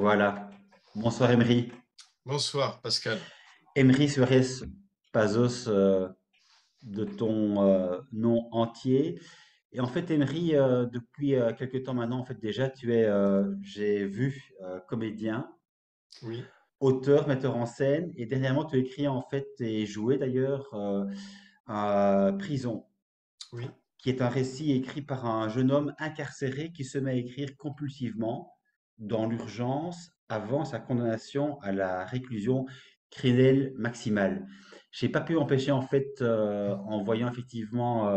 Voilà. Bonsoir Emery. Bonsoir Pascal. Emery Suarez Pazos de ton nom entier. Et en fait, Emery, depuis quelque temps maintenant, en fait déjà, tu es, j'ai vu, comédien, Oui, auteur, metteur en scène, et dernièrement, tu écris en fait et joué d'ailleurs à Prison, oui, qui est un récit écrit par un jeune homme incarcéré qui se met à écrire compulsivement dans l'urgence avant sa condamnation à la réclusion criminelle maximale. J'ai pas pu empêcher en fait, en voyant effectivement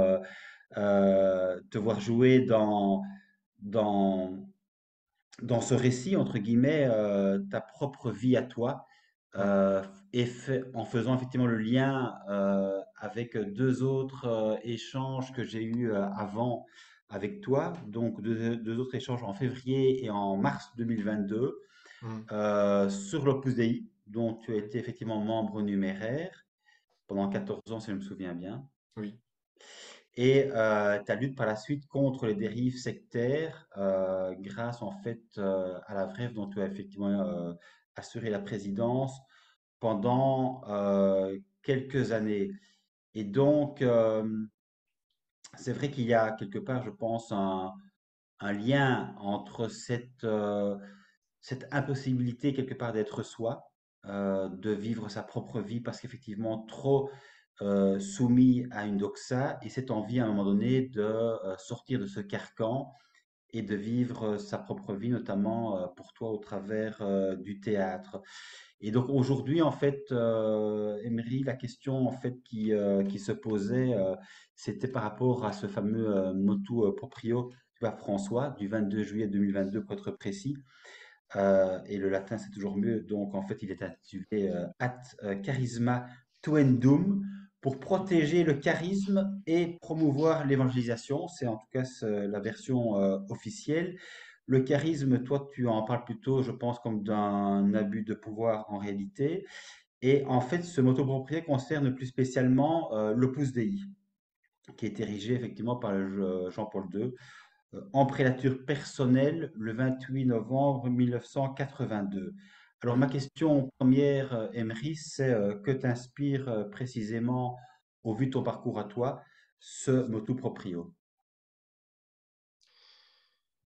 te voir jouer dans dans ce récit entre guillemets ta propre vie à toi oui, euh, en faisant effectivement le lien avec deux autres échanges que j'ai eus avant avec toi, donc deux autres échanges en février et en mars 2022 mm, sur l'Opus Dei, dont tu as oui, été effectivement membre numéraire pendant 14 ans, si je me souviens bien. oui, Et ta lutte par la suite contre les dérives sectaires, grâce en fait à la Vrève dont tu as effectivement assuré la présidence pendant quelques années. Et donc, c'est vrai qu'il y a quelque part, je pense, un lien entre cette impossibilité quelque part d'être soi, de vivre sa propre vie parce qu'effectivement trop soumis à une doxa et cette envie à un moment donné de sortir de ce carcan et de vivre sa propre vie, notamment pour toi au travers du théâtre. Et donc aujourd'hui, en fait, Emery, la question en fait qui se posait, c'était par rapport à ce fameux motu proprio du pape François du 22 juillet 2022 pour être précis. Et le latin, c'est toujours mieux. Donc, en fait, il est intitulé At Charisma Tuendum pour protéger le charisme et promouvoir l'évangélisation. C'est en tout cas la version officielle. Le charisme, toi, tu en parles plutôt, je pense, comme d'un abus de pouvoir en réalité. Et en fait, ce mot approprié concerne plus spécialement l'Opus Dei, qui est érigé effectivement par Jean-Paul II en prélature personnelle le 28 novembre 1982. Alors ma oui. question première, Emery, c'est que t'inspire précisément, au vu de ton parcours à toi, ce motu proprio?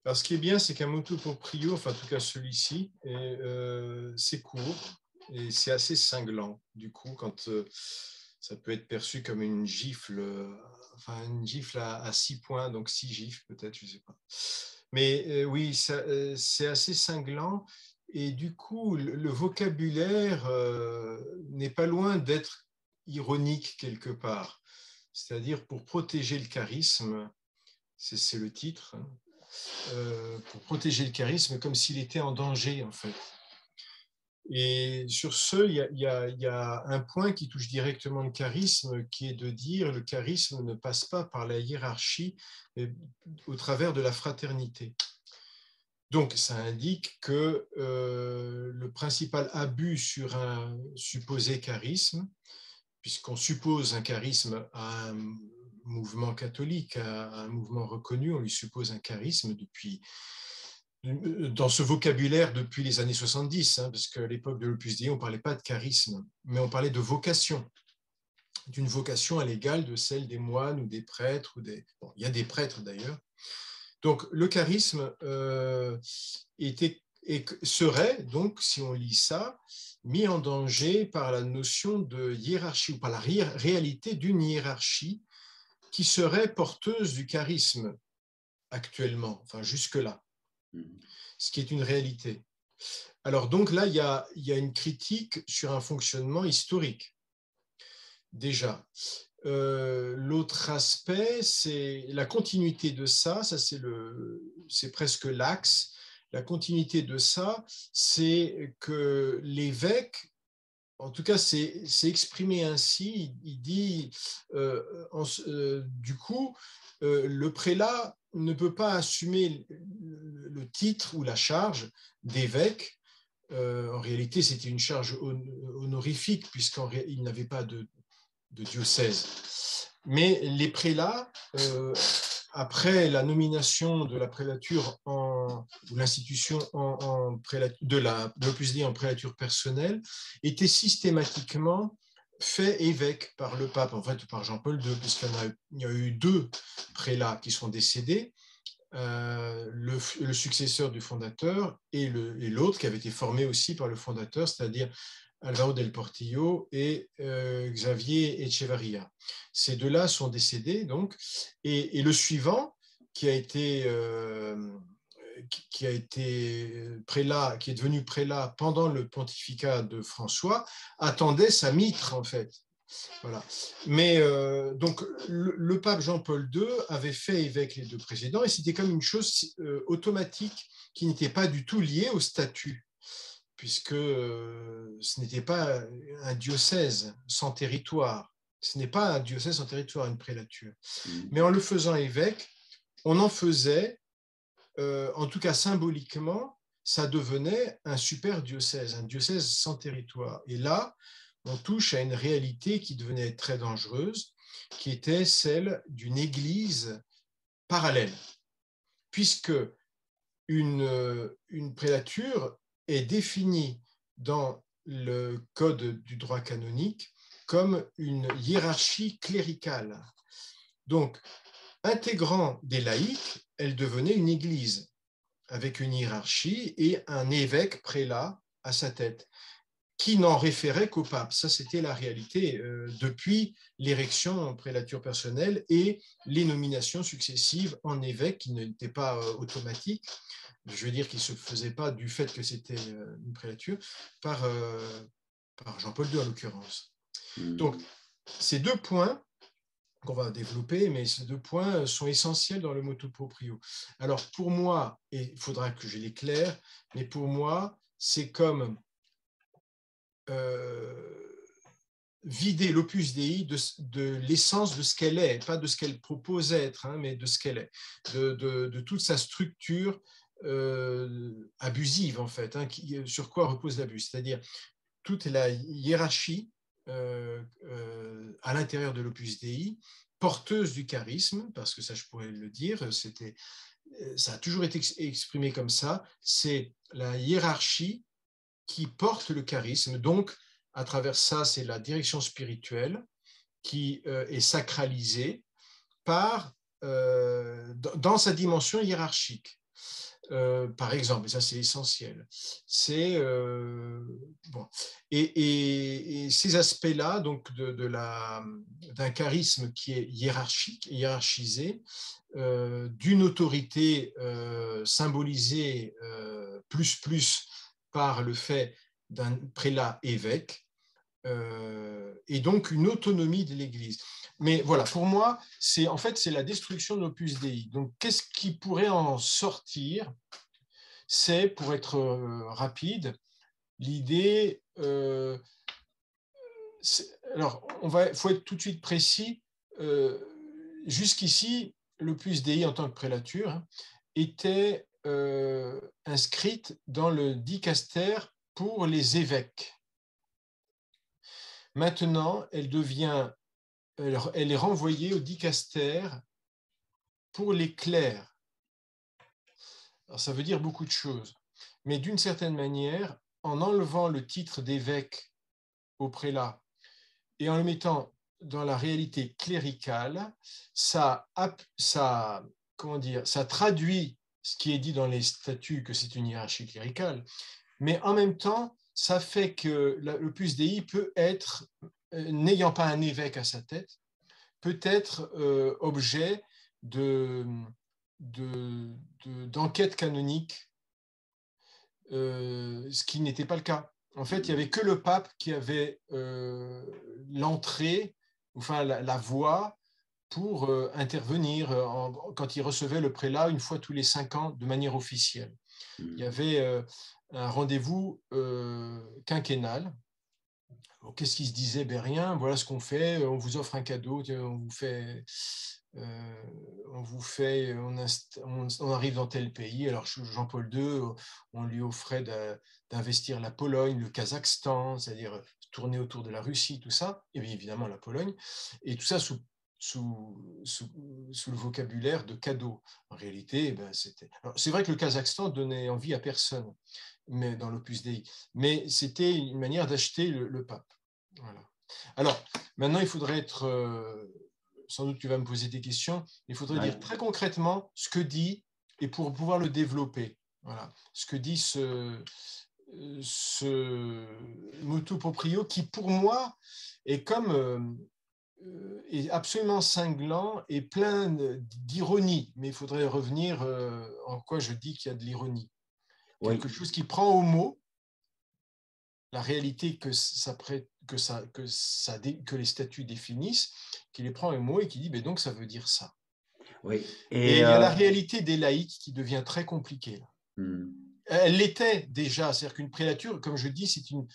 Alors, ce qui est bien, c'est qu'un motu proprio, enfin en tout cas celui-ci, c'est court et c'est assez cinglant. Du coup, quand ça peut être perçu comme une gifle, enfin une gifle à 6 points, donc 6 gifles peut-être, je ne sais pas. Mais oui, c'est assez cinglant et du coup, le vocabulaire n'est pas loin d'être ironique quelque part. C'est-à-dire pour protéger le charisme, c'est le titre, hein, pour protéger le charisme comme s'il était en danger en fait. Et sur ce, il y a un point qui touche directement le charisme, qui est de dire le charisme ne passe pas par la hiérarchie, mais au travers de la fraternité. Donc, ça indique que le principal abus sur un supposé charisme, puisqu'on suppose un charisme à un mouvement catholique, à un mouvement reconnu, on lui suppose un charisme depuis dans ce vocabulaire depuis les années 70, hein, parce qu'à l'époque de l'Opus Dei, on ne parlait pas de charisme, mais on parlait de vocation, d'une vocation à l'égal de celle des moines ou des prêtres. Bon, il y a des prêtres d'ailleurs. Donc le charisme serait, donc, si on lit ça, mis en danger par la notion de hiérarchie ou par la réalité d'une hiérarchie qui serait porteuse du charisme actuellement, enfin jusque-là, Mhm. ce qui est une réalité. Alors donc là, il y a une critique sur un fonctionnement historique, déjà. L'autre aspect, c'est la continuité de ça, c'est presque l'axe. La continuité de ça, c'est que l'évêque, en tout cas, c'est exprimé ainsi. Il dit, du coup, le prélat ne peut pas assumer le titre ou la charge d'évêque. En réalité, c'était une charge honorifique, puisqu'il n'avait pas de diocèse. Mais les prélats après la nomination de la prélature ou l'institution de l'Opus Dei en prélature personnelle, était systématiquement fait évêque par le pape, en fait par Jean-Paul II, puisqu'il y a eu deux prélats qui sont décédés, le successeur du fondateur et l'autre qui avait été formé aussi par le fondateur, c'est-à-dire Alvaro del Portillo et Xavier Echevarria. Ces deux-là sont décédés, donc, et le suivant, qui a été prélat, qui est devenu prélat pendant le pontificat de François, attendait sa mitre, en fait. Voilà. Mais donc, le pape Jean-Paul II avait fait évêque les deux précédents, et c'était comme une chose automatique qui n'était pas du tout liée au statut, puisque ce n'était pas un diocèse sans territoire. Ce n'est pas un diocèse sans territoire, une prélature. Mais en le faisant évêque, on en faisait, en tout cas symboliquement, ça devenait un super diocèse, un diocèse sans territoire. Et là, on touche à une réalité qui devenait très dangereuse, qui était celle d'une église parallèle, puisque une prélature est définie dans le code du droit canonique comme une hiérarchie cléricale. Donc, intégrant des laïcs, elle devenait une église avec une hiérarchie et un évêque prélat à sa tête, qui n'en référait qu'au pape. Ça, c'était la réalité depuis l'érection en prélature personnelle et les nominations successives en évêque qui n'étaient pas automatiques. Je veux dire qu'il ne se faisait pas du fait que c'était une prélature par Jean-Paul II en l'occurrence. Donc, ces deux points qu'on va développer, mais ces deux points sont essentiels dans le motu proprio. Alors, pour moi, et il faudra que je l'éclaire, mais pour moi, c'est comme vider l'Opus Dei de l'essence de ce qu'elle est, pas de ce qu'elle propose être, hein, mais de ce qu'elle est, de toute sa structure abusive, en fait, hein, sur quoi repose l'abus, c'est-à-dire toute la hiérarchie à l'intérieur de l'Opus Dei, porteuse du charisme, parce que ça, je pourrais le dire, ça a toujours été exprimé comme ça, c'est la hiérarchie qui porte le charisme. Donc, à travers ça, c'est la direction spirituelle qui est sacralisée dans sa dimension hiérarchique. Par exemple, et ça c'est essentiel, c'est bon. Et ces aspects-là, donc d'un charisme qui est hiérarchique, hiérarchisé, d'une autorité symbolisée plus par le fait d'un prélat évêque, et donc une autonomie de l'Église. Mais voilà, pour moi, c'est la destruction de l'Opus Dei. Donc, qu'est-ce qui pourrait en sortir? C'est, pour être rapide, l'idée. Alors, faut être tout de suite précis. Jusqu'ici, l'Opus Dei en tant que prélature était inscrite dans le dicaster pour les évêques. Maintenant, elle est renvoyée au dicaster pour les clercs. Alors, ça veut dire beaucoup de choses. Mais d'une certaine manière, en enlevant le titre d'évêque au prélat et en le mettant dans la réalité cléricale, ça traduit ce qui est dit dans les statuts, que c'est une hiérarchie cléricale, mais en même temps, ça fait que l'Opus Dei peut être, n'ayant pas un évêque à sa tête, peut être objet d'enquête canonique, ce qui n'était pas le cas. En fait, il n'y avait que le pape qui avait l'entrée, enfin la voix pour intervenir quand il recevait le prélat une fois tous les 5 ans de manière officielle. Il y avait un rendez-vous quinquennal. Qu'est-ce qui se disait? Ben rien, voilà ce qu'on fait, on vous offre un cadeau, on arrive dans tel pays. Alors Jean-Paul II, on lui offrait d'investir la Pologne, le Kazakhstan, c'est-à-dire tourner autour de la Russie, tout ça, et bien évidemment la Pologne, et tout ça sous sous le vocabulaire de cadeau. En réalité, ben, c'est vrai que le Kazakhstan donnait envie à personne mais dans l'Opus Dei, mais c'était une manière d'acheter le pape. Voilà. Alors, maintenant, il faudrait être, sans doute tu vas me poser des questions, il faudrait Ouais. dire très concrètement ce que dit, et pour pouvoir le développer, voilà, ce que dit ce motu proprio qui, pour moi, est comme est absolument cinglant et plein d'ironie. Mais il faudrait revenir en quoi je dis qu'il y a de l'ironie. Quelque Oui. chose qui prend au mot la réalité que les statuts définissent, qui les prend au mot et qui dit, ben donc ça veut dire ça. Oui. Et Et il y a la réalité des laïcs qui devient très compliquée. Là. hmm. Elle l'était déjà, c'est-à-dire qu'une prélature, comme je dis, c'est une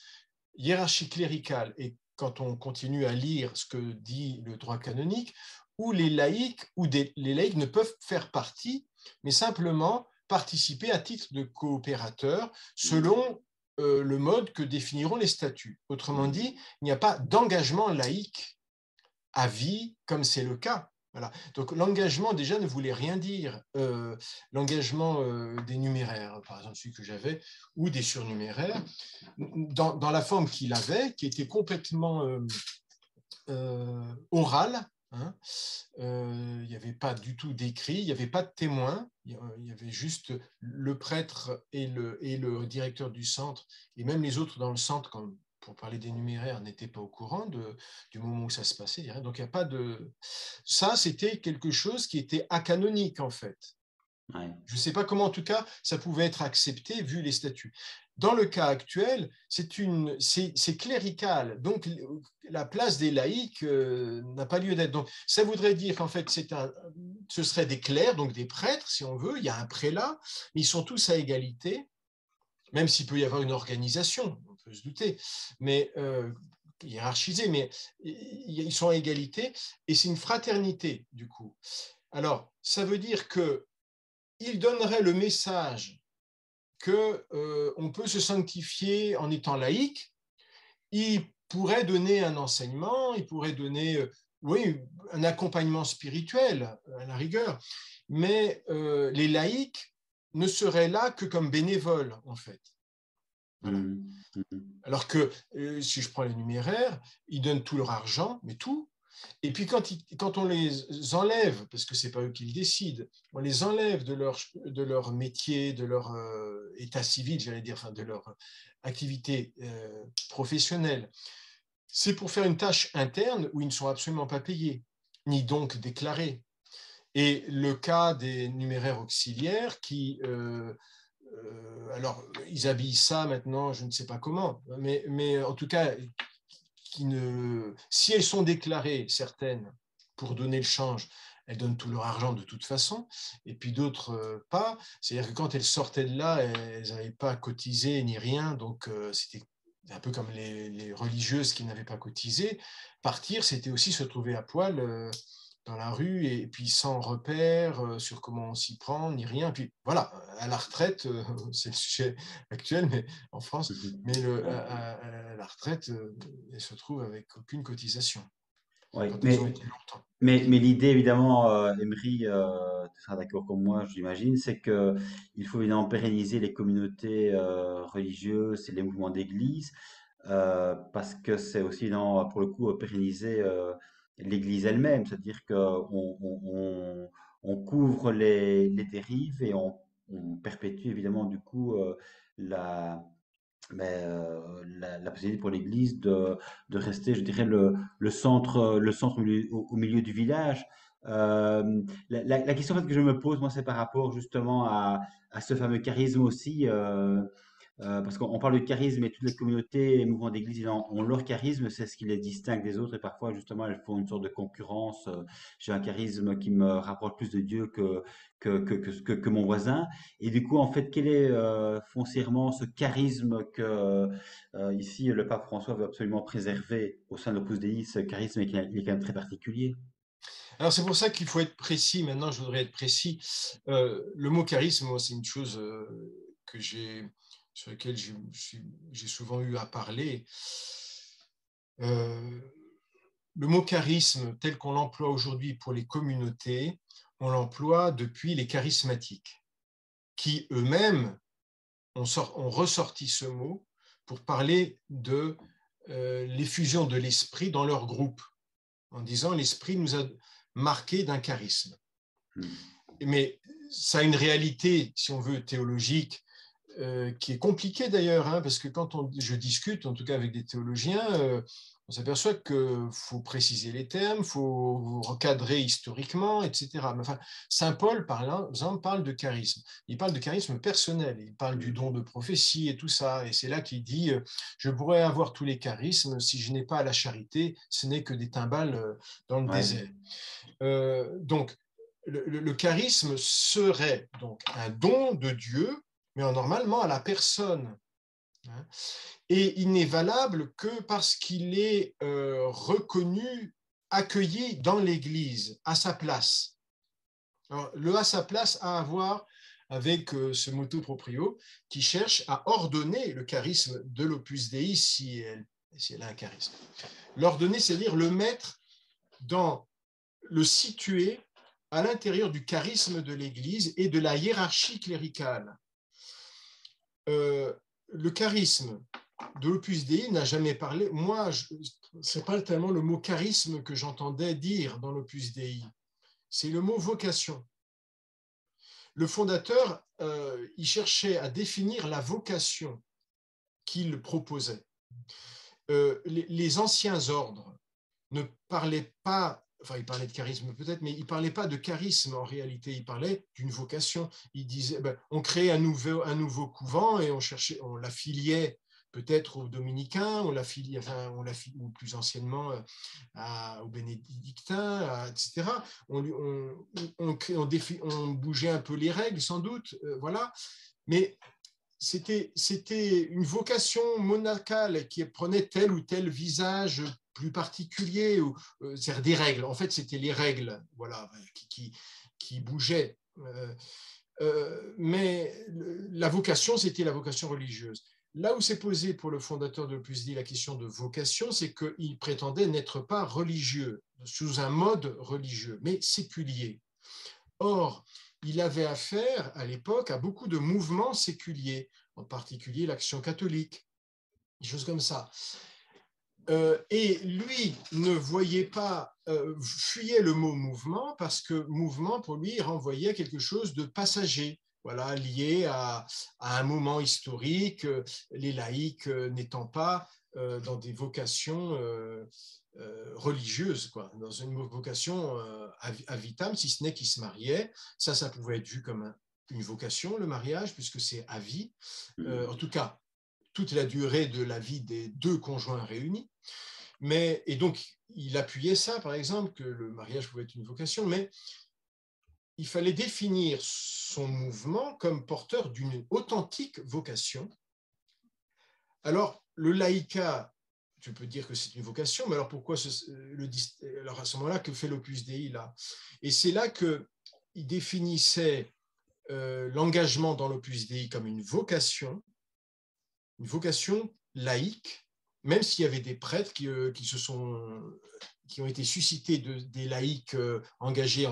hiérarchie cléricale. Et quand on continue à lire ce que dit le droit canonique, où les laïcs ne peuvent faire partie, mais simplement participer à titre de coopérateurs selon le mode que définiront les statuts. Autrement Hmm. dit, il n'y a pas d'engagement laïque à vie comme c'est le cas. Voilà. Donc l'engagement déjà ne voulait rien dire. L'engagement des numéraires, par exemple celui que j'avais, ou des surnuméraires, dans la forme qu'il avait, qui était complètement orale. Hein. Il n'y avait pas du tout d'écrit, il n'y avait pas de témoin, il y avait juste le prêtre et le directeur du centre, et même les autres dans le centre, comme pour parler des numéraires, n'étaient pas au courant du moment où ça se passait. Donc il n'y a pas de... Ça, c'était quelque chose qui était acanonique en fait. Ouais. Je ne sais pas comment, en tout cas, ça pouvait être accepté vu les statuts. Dans le cas actuel, c'est clérical. Donc, la place des laïcs n'a pas lieu d'être. Donc, ça voudrait dire qu'en fait, ce serait des clercs, donc des prêtres, si on veut. Il y a un prélat, mais ils sont tous à égalité, même s'il peut y avoir une organisation, on peut se douter, mais hiérarchisée, mais ils sont à égalité, et c'est une fraternité, du coup. Alors, ça veut dire que il donnerait le message qu'on peut se sanctifier en étant laïque. Il pourrait donner un enseignement, il pourrait donner oui, un accompagnement spirituel à la rigueur, mais les laïcs ne seraient là que comme bénévoles en fait. Voilà. Hmm. Hmm. Alors que si je prends les numéraires, ils donnent tout leur argent, mais tout. Et puis quand on les enlève, parce que ce n'est pas eux qui le décident, on les enlève de leur métier, de leur état civil, j'allais dire, enfin, de leur activité professionnelle, c'est pour faire une tâche interne où ils ne sont absolument pas payés, ni donc déclarés. Et le cas des numéraires auxiliaires alors, ils habillent ça maintenant, je ne sais pas comment, mais en tout cas, si elles sont déclarées, certaines, pour donner le change, elles donnent tout leur argent de toute façon, et puis d'autres pas. C'est-à-dire que quand elles sortaient de là, elles n'avaient pas cotisé ni rien, donc c'était un peu comme les religieuses qui n'avaient pas cotisé. Partir, c'était aussi se trouver à poil dans la rue, et puis sans repère sur comment on s'y prend, ni rien. Puis voilà, à la retraite, c'est le sujet actuel, mais en France, Hmm. mais Ouais. à la retraite, elles se trouvent avec aucune cotisation Ouais. quand elles ont été longtemps. Mais l'idée, évidemment, Emery, tu seras d'accord comme moi, j'imagine, c'est que il faut évidemment pérenniser les communautés religieuses et les mouvements d'église, parce que c'est aussi, pour le coup, pérenniser l'Église elle-même, c'est-à-dire qu'on couvre les dérives et on perpétue évidemment du coup la possibilité pour l'Église de rester, je dirais, le centre au milieu du village. La question en fait, que je me pose, moi, c'est par rapport justement à ce fameux charisme aussi. Parce qu'on parle de charisme et toutes les communautés et mouvements d'église ont leur charisme, c'est ce qui les distingue des autres et parfois justement elles font une sorte de concurrence. J'ai un charisme qui me rapproche plus de Dieu que mon voisin. Et du coup, en fait, quel est foncièrement ce charisme que ici le pape François veut absolument préserver au sein de l'Opus Dei, ce charisme il est quand même très particulier. Alors c'est pour ça qu'il faut être précis. Maintenant, je voudrais être précis. Le mot charisme, moi, c'est une chose sur laquelle j'ai souvent eu à parler. Euh, le mot charisme, tel qu'on l'emploie aujourd'hui pour les communautés, on l'emploie depuis les charismatiques, qui eux-mêmes ont ressorti ce mot pour parler de l'effusion de l'esprit dans leur groupe, en disant l'esprit nous a marqué d'un charisme. Mais ça a une réalité, si on veut, théologique, qui est compliquée d'ailleurs, hein, parce que quand je discute, en tout cas avec des théologiens, on s'aperçoit qu'il faut préciser les termes, il faut recadrer historiquement, etc. Mais enfin, Saint Paul, par exemple, parle de charisme. Il parle de charisme personnel, il parle du don de prophétie et tout ça. Et c'est là qu'il dit, je pourrais avoir tous les charismes, si je n'ai pas la charité, ce n'est que des timbales dans le désert. Donc, le charisme serait donc un don de Dieu, mais normalement à la personne. Et il n'est valable que parce qu'il est reconnu, accueilli dans l'Église, à sa place. Alors, le à sa place a à voir avec ce motu proprio qui cherche à ordonner le charisme de l'Opus Dei si elle a un charisme. L'ordonner, c'est-à-dire le mettre le situer à l'intérieur du charisme de l'Église et de la hiérarchie cléricale. Le charisme de l'Opus Dei n'a jamais parlé. Moi, ce n'est pas tellement le mot charisme que j'entendais dire dans l'Opus Dei, c'est le mot vocation. Le fondateur, il cherchait à définir la vocation qu'il proposait. Les anciens ordres ne parlaient pas, enfin, ils parlaient de charisme peut-être, mais ils ne parlaient pas de charisme en réalité, ils parlaient d'une vocation. Ils disaient, on créait un nouveau couvent et on l'affiliait peut-être aux dominicains, ou plus anciennement aux bénédictins, etc. On bougeait un peu les règles, sans doute, voilà. Mais c'était une vocation monacale qui prenait tel ou tel visage plus particulier, c'est-à-dire des règles. En fait, c'était les règles, voilà, qui bougeaient. Mais la vocation, c'était la vocation religieuse. Là où s'est posé pour le fondateur de l'Opus Dei la question de vocation, c'est qu'il prétendait n'être pas religieux, sous un mode religieux, mais séculier. Or, il avait affaire à l'époque à beaucoup de mouvements séculiers, en particulier l'Action catholique, des choses comme ça. Et lui ne voyait pas, fuyait le mot mouvement parce que mouvement pour lui renvoyait à quelque chose de passager, voilà, lié à un moment historique, les laïcs n'étant pas dans des vocations religieuses, quoi, dans une vocation à vitam, si ce n'est qu'ils se mariaient. Ça pouvait être vu comme une vocation, le mariage, puisque c'est à vie. En tout cas, toute la durée de la vie des deux conjoints réunis. Et donc, il appuyait ça, par exemple, que le mariage pouvait être une vocation, mais il fallait définir son mouvement comme porteur d'une authentique vocation. Alors, le laïcat, tu peux dire que c'est une vocation, mais alors pourquoi alors à ce moment-là, que fait l'Opus Dei là? Et c'est là qu'il définissait l'engagement dans l'Opus Dei comme une vocation laïque, même s'il y avait des prêtres qui ont été suscités des laïcs engagés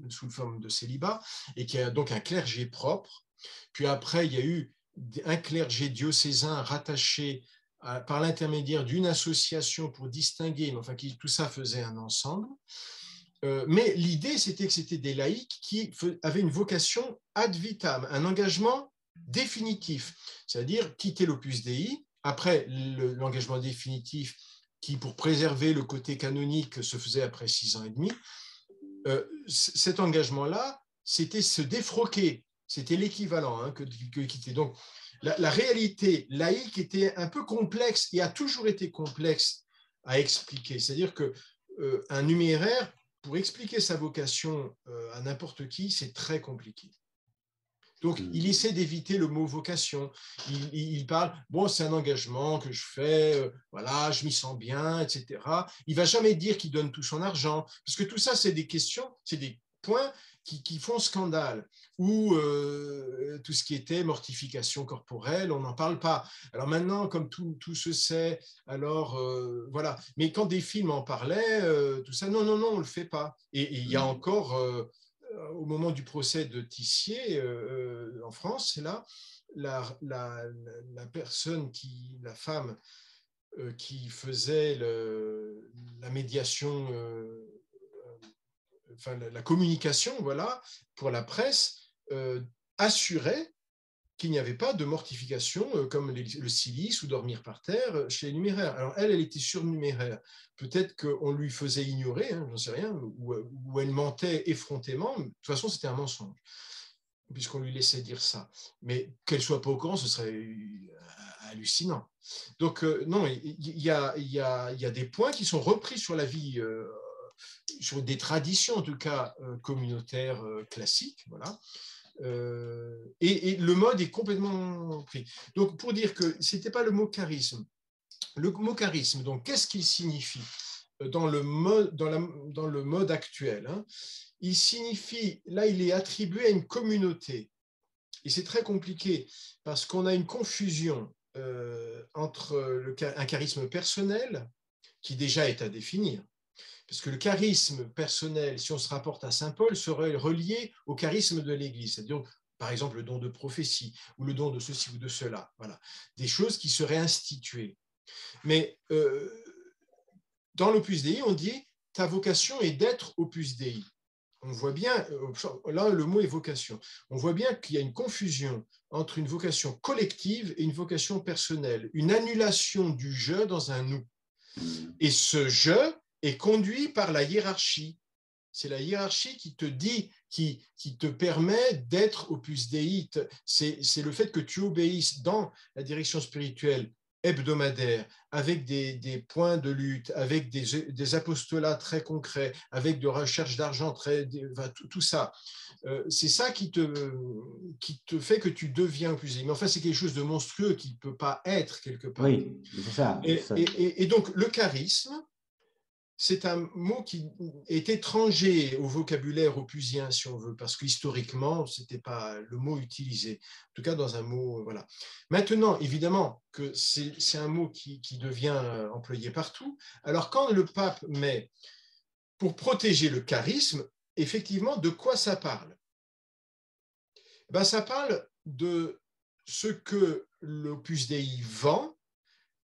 sous forme de célibat, et qui a donc un clergé propre. Puis après, il y a eu un clergé diocésain rattaché par l'intermédiaire d'une association pour distinguer, mais enfin, tout ça faisait un ensemble. Mais l'idée, c'était que c'était des laïcs qui avaient une vocation ad vitam, un engagement définitif, c'est-à-dire quitter l'Opus Dei, après l'engagement définitif qui, pour préserver le côté canonique, se faisait après 6 ans et demi. Cet engagement-là, c'était se défroquer, c'était l'équivalent que quitter. Donc, la réalité laïque était un peu complexe et a toujours été complexe à expliquer. C'est-à-dire qu'un numéraire, pour expliquer sa vocation à n'importe qui, c'est très compliqué. Donc, il essaie d'éviter le mot vocation. Il parle, bon, c'est un engagement que je fais, voilà, je m'y sens bien, etc. Il ne va jamais dire qu'il donne tout son argent, parce que tout ça, c'est des questions, c'est des points qui font scandale, ou tout ce qui était mortification corporelle, on n'en parle pas. Alors maintenant, comme tout se sait, alors voilà. Mais quand des films en parlaient, tout ça, non, non, non, on ne le fait pas. Et il y a Mm. encore, au moment du procès de Tissier en France, c'est là, la personne la femme qui faisait la médiation, enfin la communication, voilà, pour la presse, assurait qu'il n'y avait pas de mortification comme le silice ou dormir par terre chez les numéraires. Alors elle était surnuméraire. Peut-être qu'on lui faisait ignorer, hein, j'en sais rien, ou elle mentait effrontément. De toute façon, c'était un mensonge, puisqu'on lui laissait dire ça. Mais qu'elle soit pas au courant, ce serait hallucinant. Donc non, il y a des points qui sont repris sur la vie, sur des traditions en tout cas communautaires classiques, voilà. Et le mode est complètement pris. Donc pour dire que c'était pas le mot charisme. Le mot charisme, donc qu'est-ce qu'il signifie dans le mode actuel, hein? Il signifie, là il est attribué à une communauté. Et c'est très compliqué parce qu'on a une confusion entre un charisme personnel qui déjà est à définir. Parce que le charisme personnel, si on se rapporte à saint Paul, serait relié au charisme de l'Église. C'est-à-dire, par exemple, le don de prophétie ou le don de ceci ou de cela. Voilà. Des choses qui seraient instituées. Mais dans l'Opus Dei, on dit ta vocation est d'être Opus Dei. On voit bien, là le mot est vocation, on voit bien qu'il y a une confusion entre une vocation collective et une vocation personnelle, une annulation du je dans un nous. Mm. Et ce je est conduit par la hiérarchie. C'est la hiérarchie qui te dit, qui te permet d'être Opus Dei. C'est le fait que tu obéisses dans la direction spirituelle hebdomadaire, avec des points de lutte, avec des apostolats très concrets, avec de recherche d'argent, tout ça. C'est ça qui te fait que tu deviens Opus Dei. Mais enfin, c'est quelque chose de monstrueux qui ne peut pas être quelque part. Oui, c'est ça. Et donc, le charisme, c'est un mot qui est étranger au vocabulaire opusien, si on veut, parce qu'historiquement, ce n'était pas le mot utilisé, en tout cas dans un mot, voilà. Maintenant, évidemment, que c'est un mot qui devient employé partout. Alors, quand le pape met, pour protéger le charisme, effectivement, de quoi ça parle? Ben, ça parle de ce que l'Opus Dei vend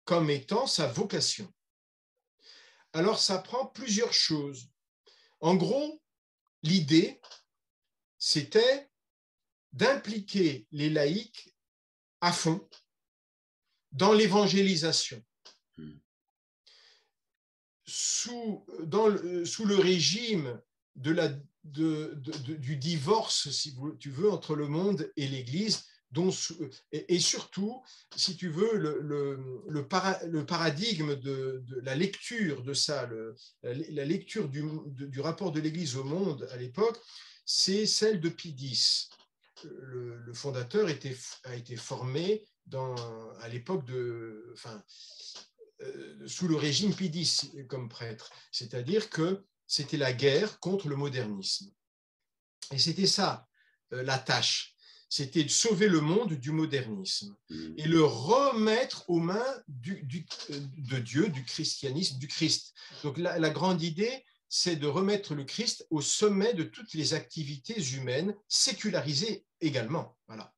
comme étant sa vocation. Alors, ça prend plusieurs choses. En gros, l'idée, c'était d'impliquer les laïcs à fond dans l'évangélisation. Mm. Sous le régime du divorce, si tu veux, entre le monde et l'Église, et surtout, si tu veux, le paradigme de la lecture de ça, la lecture du rapport de l'Église au monde à l'époque, c'est celle de Pie X. Le fondateur a été formé à l'époque sous le régime Pie X comme prêtre, c'est-à-dire que c'était la guerre contre le modernisme. Et c'était ça, la tâche. C'était de sauver le monde du modernisme et le remettre aux mains de Dieu, du christianisme, du Christ. Donc la grande idée, c'est de remettre le Christ au sommet de toutes les activités humaines, sécularisées également. Voilà.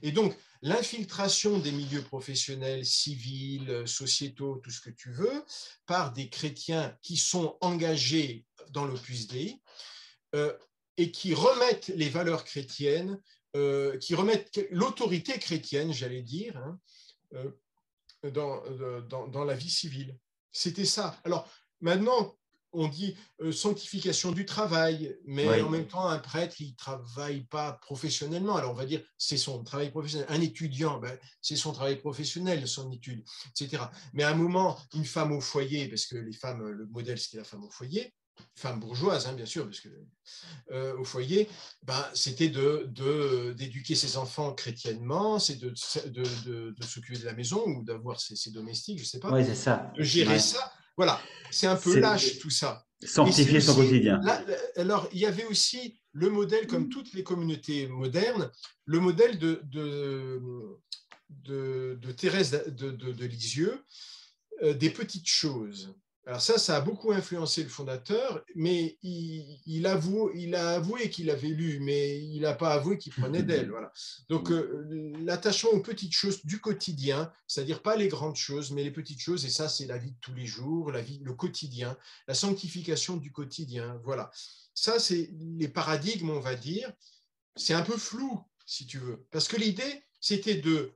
Et donc, l'infiltration des milieux professionnels, civils, sociétaux, tout ce que tu veux, par des chrétiens qui sont engagés dans l'Opus Dei, et qui remettent les valeurs chrétiennes, qui remettent l'autorité chrétienne, j'allais dire, hein, dans la vie civile. C'était ça. Alors, maintenant, on dit sanctification du travail, mais en Oui, même temps, un prêtre, il ne travaille pas professionnellement. Alors, on va dire, c'est son travail professionnel. Un étudiant, ben, c'est son travail professionnel, son étude, etc. Mais à un moment, une femme au foyer, parce que les femmes, le modèle, c'était la femme au foyer, femme bourgeoise, hein, bien sûr, parce que au foyer, ben, c'était d'éduquer ses enfants chrétiennement, c'est de s'occuper de la maison ou d'avoir ses domestiques, je ne sais pas, oui, c'est ça. de gérer Ouais. ça. Voilà, c'est un peu C'est lâche tout ça. Et c'est sanctifier son aussi, quotidien. là, alors il y avait aussi le modèle, comme toutes les communautés modernes, le modèle de Thérèse de Lisieux, des petites choses. Alors ça a beaucoup influencé le fondateur, mais il a avoué qu'il avait lu, mais il n'a pas avoué qu'il prenait d'elle. Voilà. Donc l'attachement aux petites choses du quotidien, c'est-à-dire pas les grandes choses, mais les petites choses, et ça c'est la vie de tous les jours, le quotidien, la sanctification du quotidien. Voilà. Ça c'est les paradigmes, on va dire. C'est un peu flou, si tu veux, parce que l'idée c'était de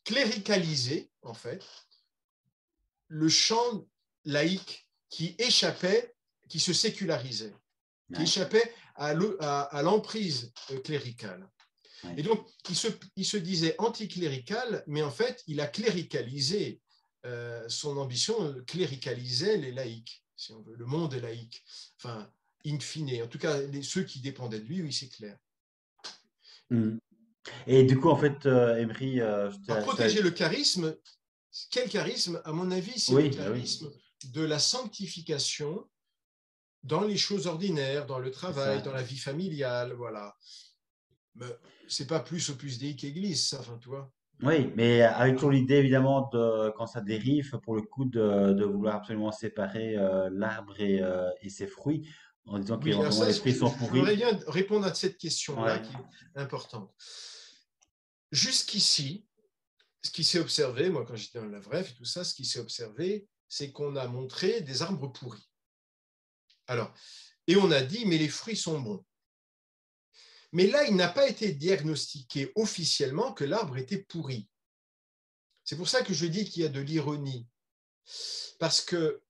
cléricaliser, en fait, le champ laïque qui échappait, qui se sécularisait, qui Ouais, échappait à l'emprise cléricale. ouais. Et donc, il se disait anticlérical, mais en fait, il a cléricalisé. Son ambition cléricalisait les laïcs, si on veut, le monde laïque. Enfin, in fine, en tout cas, ceux qui dépendaient de lui, oui, c'est clair. Mm. Et du coup, en fait, Emery, Alors, protéger le charisme, quel charisme? À mon avis, c'est le oui, bah oui, charisme de la sanctification dans les choses ordinaires, dans le c'est travail, ça. dans la vie familiale, voilà. C'est pas plus Opus Dei qu'Église, ça, enfin, tu vois. Oui, mais avec toujours l'idée, évidemment, quand ça dérive, pour le coup, de vouloir absolument séparer l'arbre et ses fruits, en disant Oui, alors qu'éventuellement ça, les fruits sont j'aimerais pourris. bien répondre à cette question-là Ouais. qui est importante. Jusqu'ici, ce qui s'est observé, moi quand j'étais dans la VREF et tout ça, ce qui s'est observé, c'est qu'on a montré des arbres pourris. Alors, et on a dit, mais les fruits sont bons. Mais là, il n'a pas été diagnostiqué officiellement que l'arbre était pourri. C'est pour ça que je dis qu'il y a de l'ironie. Parce que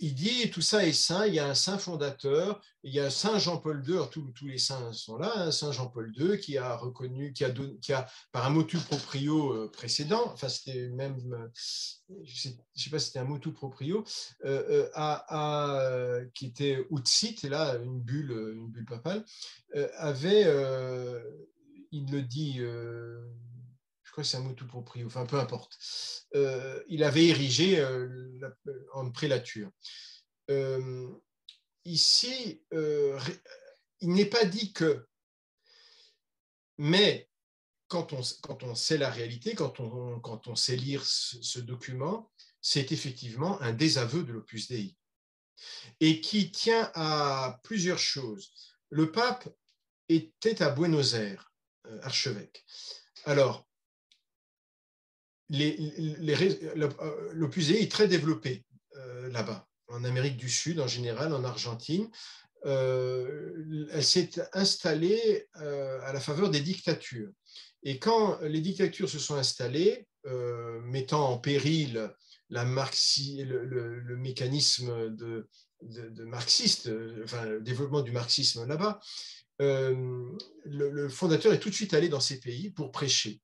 il dit tout ça est saint, il y a un saint fondateur, il y a Saint Jean-Paul II, tous les saints sont là, hein, Saint Jean-Paul II qui a reconnu, qui a par un motu proprio précédent, enfin c'était même, je sais pas si c'était un motu proprio, qui était Utsit, et là une bulle papale, avait, il le dit, je crois que c'est un motu proprio, enfin peu importe, il avait érigé en prélature. Euh, ici, il n'est pas dit que, mais quand on sait la réalité, quand on sait lire ce document, c'est effectivement un désaveu de l'Opus Dei et qui tient à plusieurs choses. Le pape était à Buenos Aires, archevêque. Alors, l'Opus Dei est très développé là-bas, en Amérique du Sud en général, en Argentine. Elle s'est installée à la faveur des dictatures. Et quand les dictatures se sont installées, mettant en péril le mécanisme de marxiste, enfin le développement du marxisme là-bas, le fondateur est tout de suite allé dans ces pays pour prêcher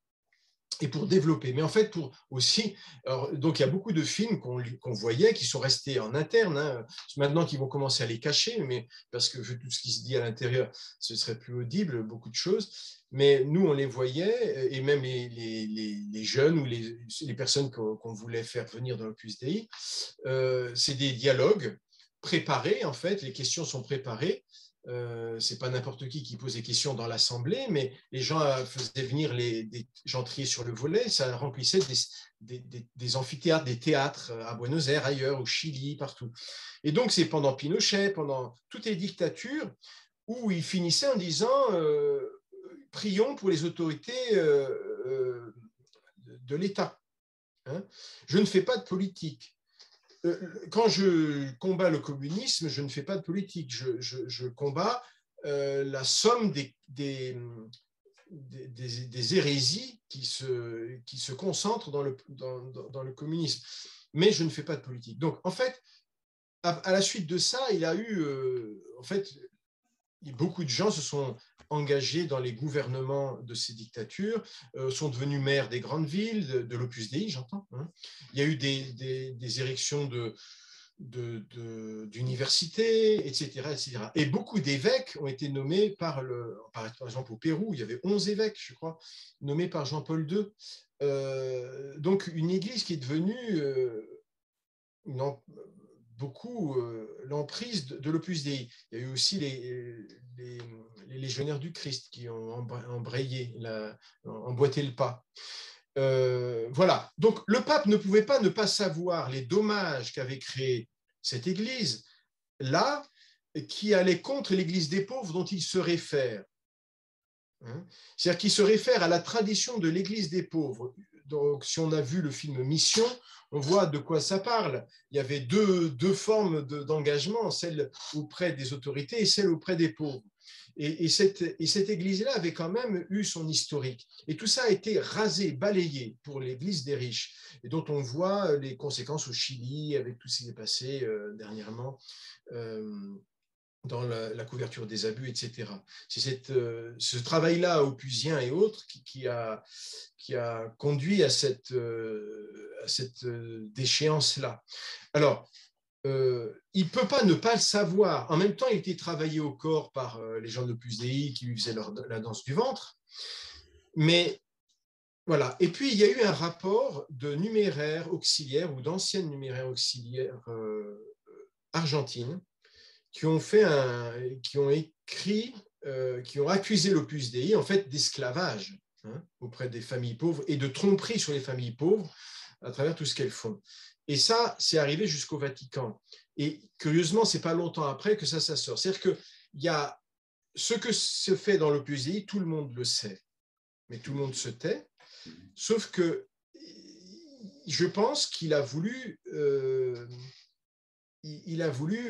et pour développer. Mais en fait, pour aussi, alors, donc il y a beaucoup de films qu'on voyait qui sont restés en interne, hein, maintenant qu'ils vont commencer à les cacher, mais parce que vu tout ce qui se dit à l'intérieur, ce serait plus audible, beaucoup de choses. Mais nous, on les voyait, et même les jeunes ou les personnes qu'on voulait faire venir dans l'Opus Dei, c'est des dialogues préparés, en fait, les questions sont préparées. C'est pas n'importe qui pose des questions dans l'assemblée, mais les gens faisaient venir des gens triés sur le volet, ça remplissait des amphithéâtres, des théâtres à Buenos Aires, ailleurs, au Chili, partout. Et donc c'est pendant Pinochet, pendant toutes les dictatures, où il finissait en disant prions pour les autorités de l'État. Hein. Je ne fais pas de politique. Quand je combats le communisme, je ne fais pas de politique. Je combats la somme des hérésies qui se concentrent dans le communisme. Mais je ne fais pas de politique. Donc, en fait, à la suite de ça, il a eu, en fait, beaucoup de gens se sont engagés dans les gouvernements de ces dictatures, sont devenus maires des grandes villes, de l'Opus Dei, j'entends. Hein. Il y a eu des érections d'universités, etc., etc. Et beaucoup d'évêques ont été nommés par exemple au Pérou, il y avait 11 évêques, je crois, nommés par Jean-Paul II. Donc une église qui est devenue une beaucoup l'emprise de l'Opus Dei. Il y a eu aussi les légionnaires du Christ qui ont embrayé, emboîté le pas. Voilà. Donc, le pape ne pouvait pas ne pas savoir les dommages qu'avait créé cette Église, là, qui allait contre l'Église des pauvres dont il se réfère. Hein, c'est-à-dire qu'il se réfère à la tradition de l'Église des pauvres. Donc, si on a vu le film Mission, on voit de quoi ça parle. Il y avait deux formes d'engagement, celle auprès des autorités et celle auprès des pauvres. Et cette église-là avait quand même eu son historique. Et tout ça a été rasé, balayé pour l'église des riches, et dont on voit les conséquences au Chili, avec tout ce qui s'est passé dernièrement. Dans la couverture des abus, etc. C'est ce travail-là, opusien et autres, qui a conduit à cette déchéance-là. Alors, il ne peut pas ne pas le savoir. En même temps, il était travaillé au corps par les gens de l'Opus Dei qui lui faisaient la danse du ventre. Mais voilà. Et puis, il y a eu un rapport de numéraires auxiliaires ou d'anciennes numéraires auxiliaires argentines qui ont écrit, qui ont accusé l'Opus Dei en fait d'esclavage auprès des familles pauvres et de tromperie sur les familles pauvres à travers tout ce qu'elles font. Et ça, c'est arrivé jusqu'au Vatican. Et curieusement, c'est pas longtemps après que ça sort. C'est-à-dire que il y a ce que se fait dans l'Opus Dei, tout le monde le sait, mais tout le monde se tait. Sauf que je pense qu'il a voulu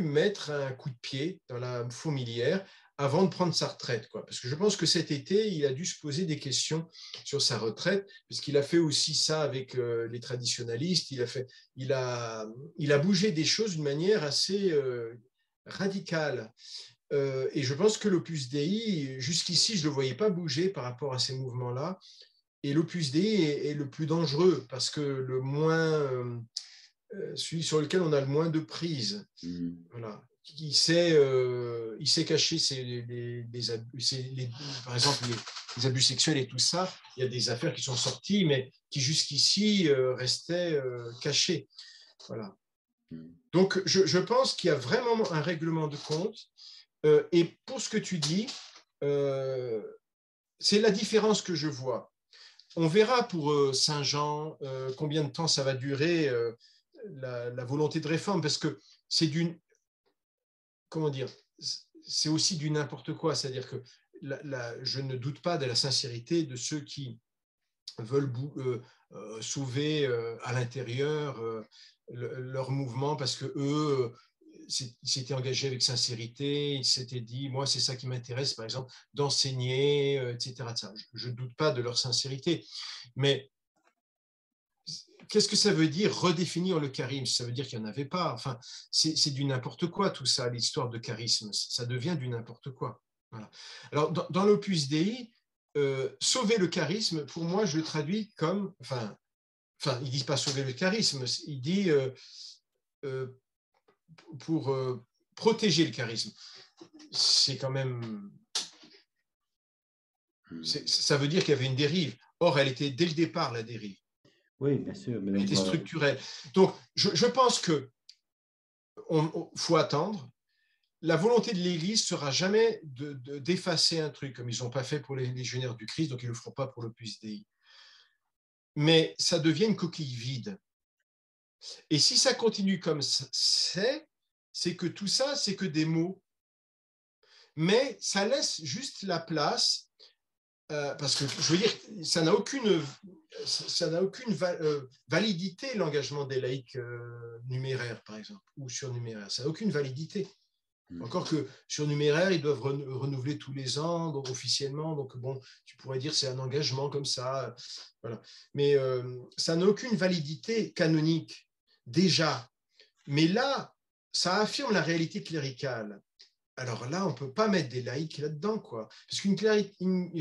mettre un coup de pied dans la fourmilière avant de prendre sa retraite, quoi. Parce que je pense que cet été, il a dû se poser des questions sur sa retraite, puisqu'il a fait aussi ça avec les traditionalistes. Il a bougé des choses d'une manière assez radicale. Et je pense que l'Opus Dei, jusqu'ici, je ne le voyais pas bouger par rapport à ces mouvements-là. Et l'Opus Dei est le plus dangereux parce que le moins celui sur lequel on a le moins de prise. Voilà. Il sait cacher par exemple, les abus sexuels et tout ça. Il y a des affaires qui sont sorties, mais qui jusqu'ici restaient cachées. Voilà. Donc, je pense qu'il y a vraiment un règlement de compte. Et pour ce que tu dis, c'est la différence que je vois. On verra pour Saint-Jean combien de temps ça va durer la volonté de réforme, parce que c'est comment dire, c'est aussi du n'importe quoi. C'est-à-dire que je ne doute pas de la sincérité de ceux qui veulent sauver à l'intérieur leur mouvement, parce que eux ils s'étaient engagés avec sincérité, ils s'étaient dit, moi, c'est ça qui m'intéresse, par exemple, d'enseigner, etc. Je ne doute pas de leur sincérité. Mais qu'est-ce que ça veut dire redéfinir le charisme? Ça veut dire qu'il n'y en avait pas. Enfin, c'est du n'importe quoi tout ça, l'histoire de charisme. Ça devient du n'importe quoi. Voilà. Alors, dans l'Opus Dei, sauver le charisme, pour moi, je le traduis comme, enfin, il ne dit pas sauver le charisme, il dit pour protéger le charisme. C'est quand même, ça veut dire qu'il y avait une dérive. Or, elle était dès le départ la dérive. Oui, bien sûr. Mais Elle donc, était structurelle. Donc, je pense que faut attendre. La volonté de l'Église sera jamais d'effacer un truc, comme ils n'ont pas fait pour les légionnaires du Christ, donc ils ne le feront pas pour l'Opus Dei. Mais ça devient une coquille vide. Et si ça continue comme c'est que tout ça, c'est que des mots. Mais ça laisse juste la place, parce que je veux dire, ça n'a aucune validité, l'engagement des laïcs numéraires, par exemple, ou surnuméraires. Ça n'a aucune validité. Encore que surnuméraires, ils doivent renouveler tous les ans, donc officiellement. Donc, bon, tu pourrais dire c'est un engagement comme ça. Voilà. Mais ça n'a aucune validité canonique, déjà. Mais là, ça affirme la réalité cléricale. Alors là, on ne peut pas mettre des laïcs là-dedans, quoi. Parce qu'une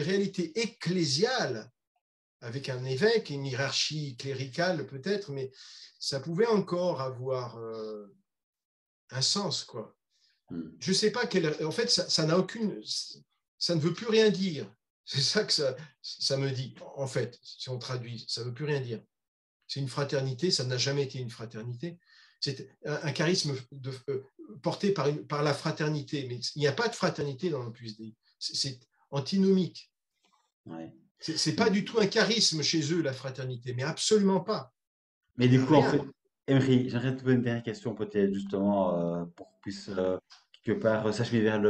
réalité ecclésiale, avec un évêque, une hiérarchie cléricale peut-être, mais ça pouvait encore avoir un sens, quoi. Je ne sais pas en fait, ça n'a aucune, ça ne veut plus rien dire. C'est ça que ça me dit, en fait, si on traduit, ça ne veut plus rien dire. C'est une fraternité, ça n'a jamais été une fraternité, c'est un charisme porté par la fraternité. Mais il n'y a pas de fraternité dans l'Opus Dei. C'est antinomique. Ouais. C'est pas du tout un charisme chez eux, la fraternité, mais absolument pas. Mais du coup, en Rien. fait, Emery, j'aimerais te poser une dernière question peut-être justement pour qu'on puisse quelque part s'acheminer vers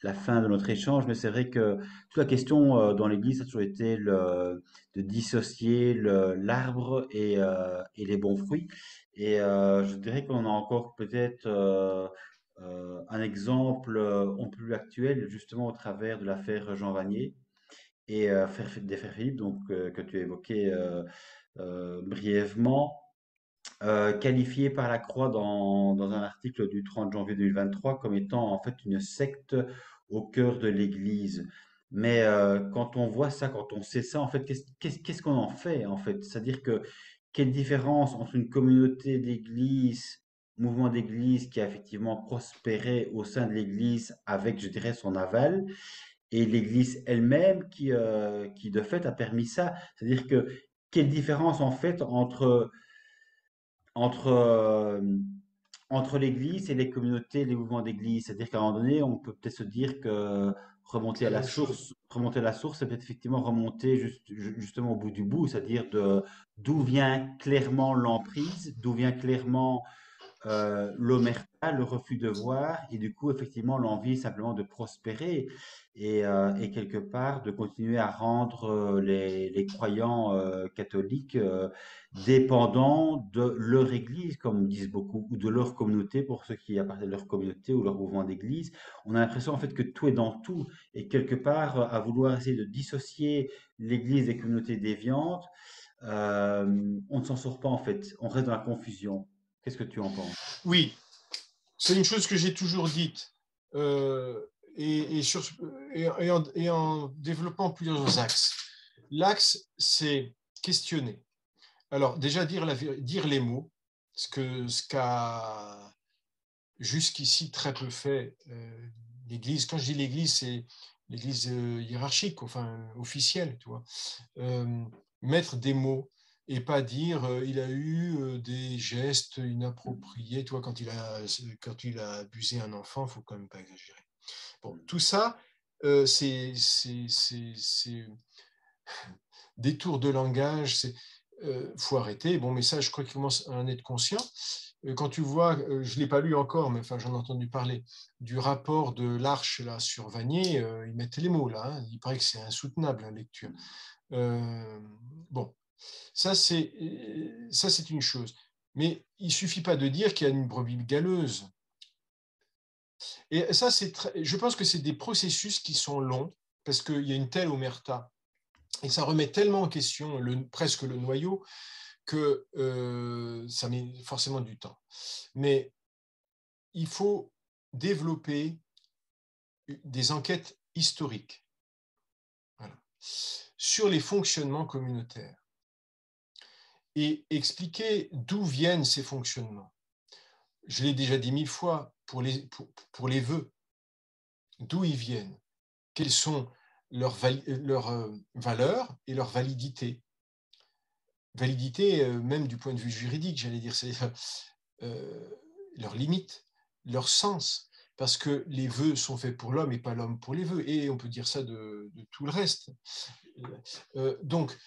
la fin de notre échange, mais c'est vrai que toute la question dans l'Église a toujours été de dissocier l'arbre et les bons fruits. Et je dirais qu'on a encore peut-être un exemple en plus actuel, justement au travers de l'affaire Jean Vanier et des frères Philippe, donc, que tu évoquais brièvement, qualifié par la Croix dans un article du 30 janvier 2023 comme étant en fait une secte au cœur de l'Église. Mais quand on voit ça, quand on sait ça, en fait, qu'est-ce qu'on en fait en fait? C'est-à-dire que quelle différence entre une communauté d'Église, mouvement d'Église qui a effectivement prospéré au sein de l'Église avec, je dirais, son aval, et l'Église elle-même qui de fait a permis ça. C'est-à-dire que quelle différence en fait entre, entre l'Église et les communautés, les mouvements d'Église. C'est-à-dire qu'à un moment donné, on peut peut-être se dire que C'est la même chose. remonter à la source, c'est peut-être effectivement remonter justement au bout du bout, c'est-à-dire de d'où vient clairement l'emprise, d'où vient clairement l'omerta, le refus de voir, et du coup, effectivement, l'envie simplement de prospérer et quelque part de continuer à rendre les croyants catholiques dépendants de leur église, comme disent beaucoup, ou de leur communauté pour ceux qui appartiennent à leur communauté ou leur mouvement d'église. On a l'impression en fait que tout est dans tout, et quelque part, à vouloir essayer de dissocier l'église des communautés déviantes, on ne s'en sort pas en fait, on reste dans la confusion. Qu'est-ce que tu en penses? Oui, c'est une chose que j'ai toujours dite. Euh, et, sur, et en développant plusieurs axes. L'axe, c'est questionner. Alors, déjà, dire les mots, ce qu'a jusqu'ici très peu fait l'Église. Quand je dis l'Église, c'est l'Église hiérarchique, enfin officielle, tu vois. Euh, mettre des mots et pas dire il a eu des gestes inappropriés. Tu vois, quand il a abusé un enfant, il faut quand même pas exagérer. Bon, tout ça, c'est des tours de langage. Faut arrêter. Bon, mais ça, je crois qu'il commence à en être conscient. Quand tu vois, je ne l'ai pas lu encore, mais enfin, j'en ai entendu parler, du rapport de l'Arche là, sur Vanier, ils mettent les mots là. Hein. Il paraît que c'est insoutenable la lecture. Euh, bon, ça c'est une chose. Mais il ne suffit pas de dire qu'il y a une brebis galeuse. Et ça, je pense que c'est des processus qui sont longs, parce qu'il y a une telle omerta, et ça remet tellement en question presque le noyau, que ça met forcément du temps. Mais il faut développer des enquêtes historiques, voilà, sur les fonctionnements communautaires et expliquer d'où viennent ces fonctionnements. Je l'ai déjà dit 1000 fois pour les vœux, d'où ils viennent, quelles sont leurs valeurs et leur validité. Validité, même du point de vue juridique, j'allais dire, c'est euh, leurs limites, leur sens, parce que les vœux sont faits pour l'homme et pas l'homme pour les vœux, et on peut dire ça de tout le reste. Donc,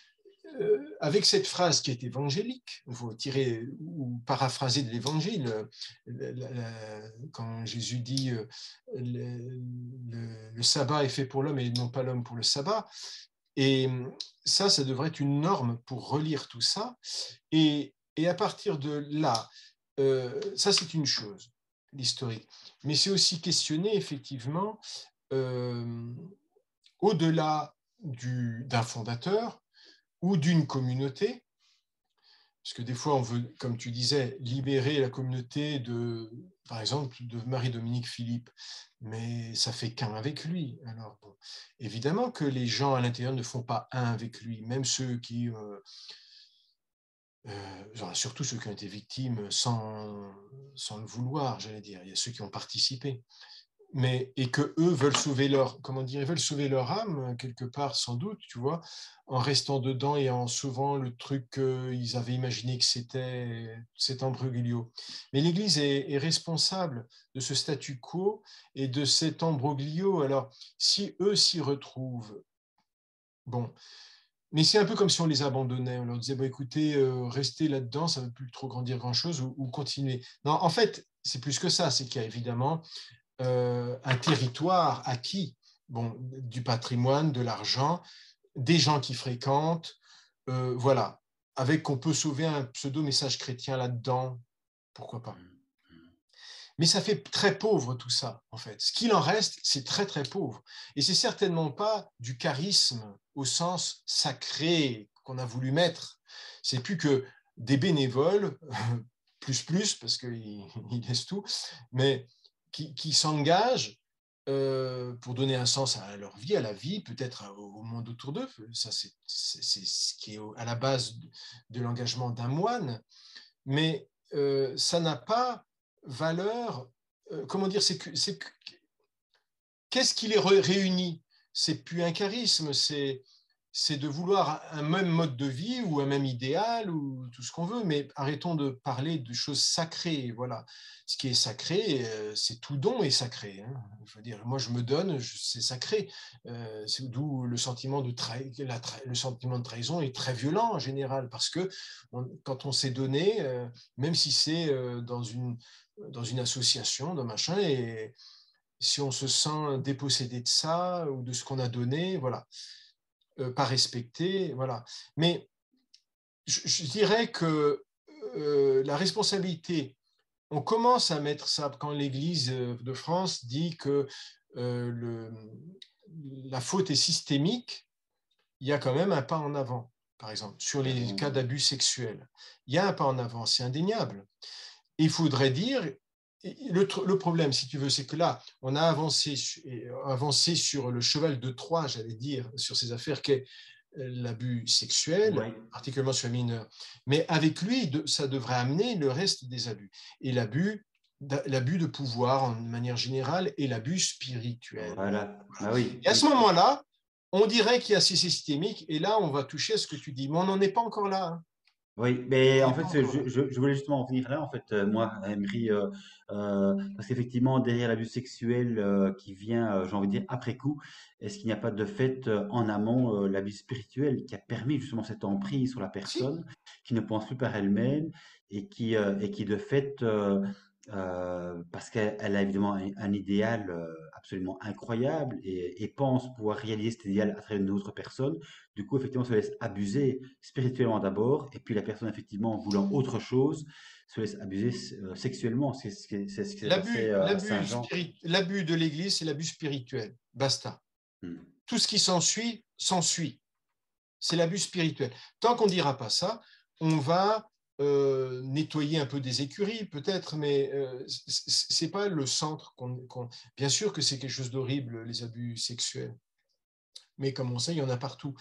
avec cette phrase qui est évangélique, il faut tirer ou paraphraser de l'évangile, quand Jésus dit le sabbat est fait pour l'homme et non pas l'homme pour le sabbat. Et ça devrait être une norme pour relire tout ça. Et à partir de là, ça c'est une chose, l'historique. Mais c'est aussi questionner effectivement, euh, au-delà d'un fondateur ou d'une communauté, parce que des fois on veut, comme tu disais, libérer la communauté par exemple, de Marie-Dominique Philippe, mais ça fait qu'un avec lui. Alors, bon, évidemment que les gens à l'intérieur ne font pas un avec lui, même ceux qui, surtout ceux qui ont été victimes sans le vouloir, j'allais dire. Il y a ceux qui ont participé. et que eux veulent sauver leur, comment dire, ils veulent sauver leur âme quelque part sans doute, tu vois, en restant dedans et en sauvant le truc qu'ils avaient imaginé que c'était cet imbroglio. Mais l'Église est responsable de ce statu quo et de cet imbroglio. Alors, si eux s'y retrouvent, bon, mais c'est un peu comme si on les abandonnait. On leur disait, bah, écoutez, restez là-dedans, ça ne veut plus trop grandir grand-chose, ou continuez. Non, en fait, c'est plus que ça. C'est qu'il y a évidemment un territoire acquis, bon, du patrimoine, de l'argent, des gens qui fréquentent, voilà, avec qu'on peut sauver un pseudo-message chrétien là-dedans, pourquoi pas. Mais ça fait très pauvre tout ça, en fait. Ce qu'il en reste, c'est très, très pauvre. Et c'est certainement pas du charisme au sens sacré qu'on a voulu mettre. C'est plus que des bénévoles, plus, parce qu'ils laissent tout, mais qui s'engagent pour donner un sens à leur vie, à la vie, peut-être au monde autour d'eux. Ça, c'est ce qui est à la base de l'engagement d'un moine. Mais ça n'a pas valeur. Comment dire, qu'est-ce qui les réunit? C'est plus un charisme, c'est de vouloir un même mode de vie ou un même idéal ou tout ce qu'on veut, mais arrêtons de parler de choses sacrées. Voilà. Ce qui est sacré, c'est tout don est sacré. Hein. Je veux dire, moi je me donne, c'est sacré. C'est d'où le sentiment le sentiment de trahison est très violent en général, parce que quand on s'est donné, même si c'est dans une association, dans machin, et si on se sent dépossédé de ça ou de ce qu'on a donné, voilà, pas respecté, voilà. Mais je dirais que la responsabilité, on commence à mettre ça quand l'Église de France dit que le, la faute est systémique, il y a quand même un pas en avant, par exemple, sur les Clairement, cas d'abus sexuels. Il y a un pas en avant, c'est indéniable. Il faudrait dire, le problème, si tu veux, c'est que là, on a avancé sur le cheval de Troie, j'allais dire, sur ces affaires qu'est l'abus sexuel, oui. particulièrement sur les mineurs. Mais avec lui, ça devrait amener le reste des abus. Et l'abus de pouvoir en manière générale et l'abus spirituel. Voilà. Bah oui, Et à ce oui. moment-là, on dirait qu'il y a assez systémique, et là, on va toucher à ce que tu dis. Mais on n'en est pas encore là. Hein. Oui, On mais n'en en est pas fait, encore là. je voulais justement en venir là, en fait, moi, Emery, parce qu'effectivement, derrière l'abus sexuel qui vient, j'ai envie de dire, après coup, est-ce qu'il n'y a pas de fait en amont l'abus spirituel qui a permis justement cette emprise sur la Si, personne, qui ne pense plus par elle-même et qui de fait, parce qu'elle a évidemment un idéal absolument incroyable et pense pouvoir réaliser cet idéal à travers une autre personne, du coup, effectivement, se laisse abuser spirituellement d'abord, et puis la personne, effectivement, voulant autre chose, se laisse abuser sexuellement. C'est ce qui s'est passé à Saint-Jean. L'abus de l'Église, c'est l'abus spirituel. Basta. Hmm. Tout ce qui s'ensuit, s'ensuit. C'est l'abus spirituel. Tant qu'on ne dira pas ça, on va nettoyer un peu des écuries, peut-être, mais c'est pas le centre. Bien sûr que c'est quelque chose d'horrible, les abus sexuels. Mais comme on sait, il y en a partout.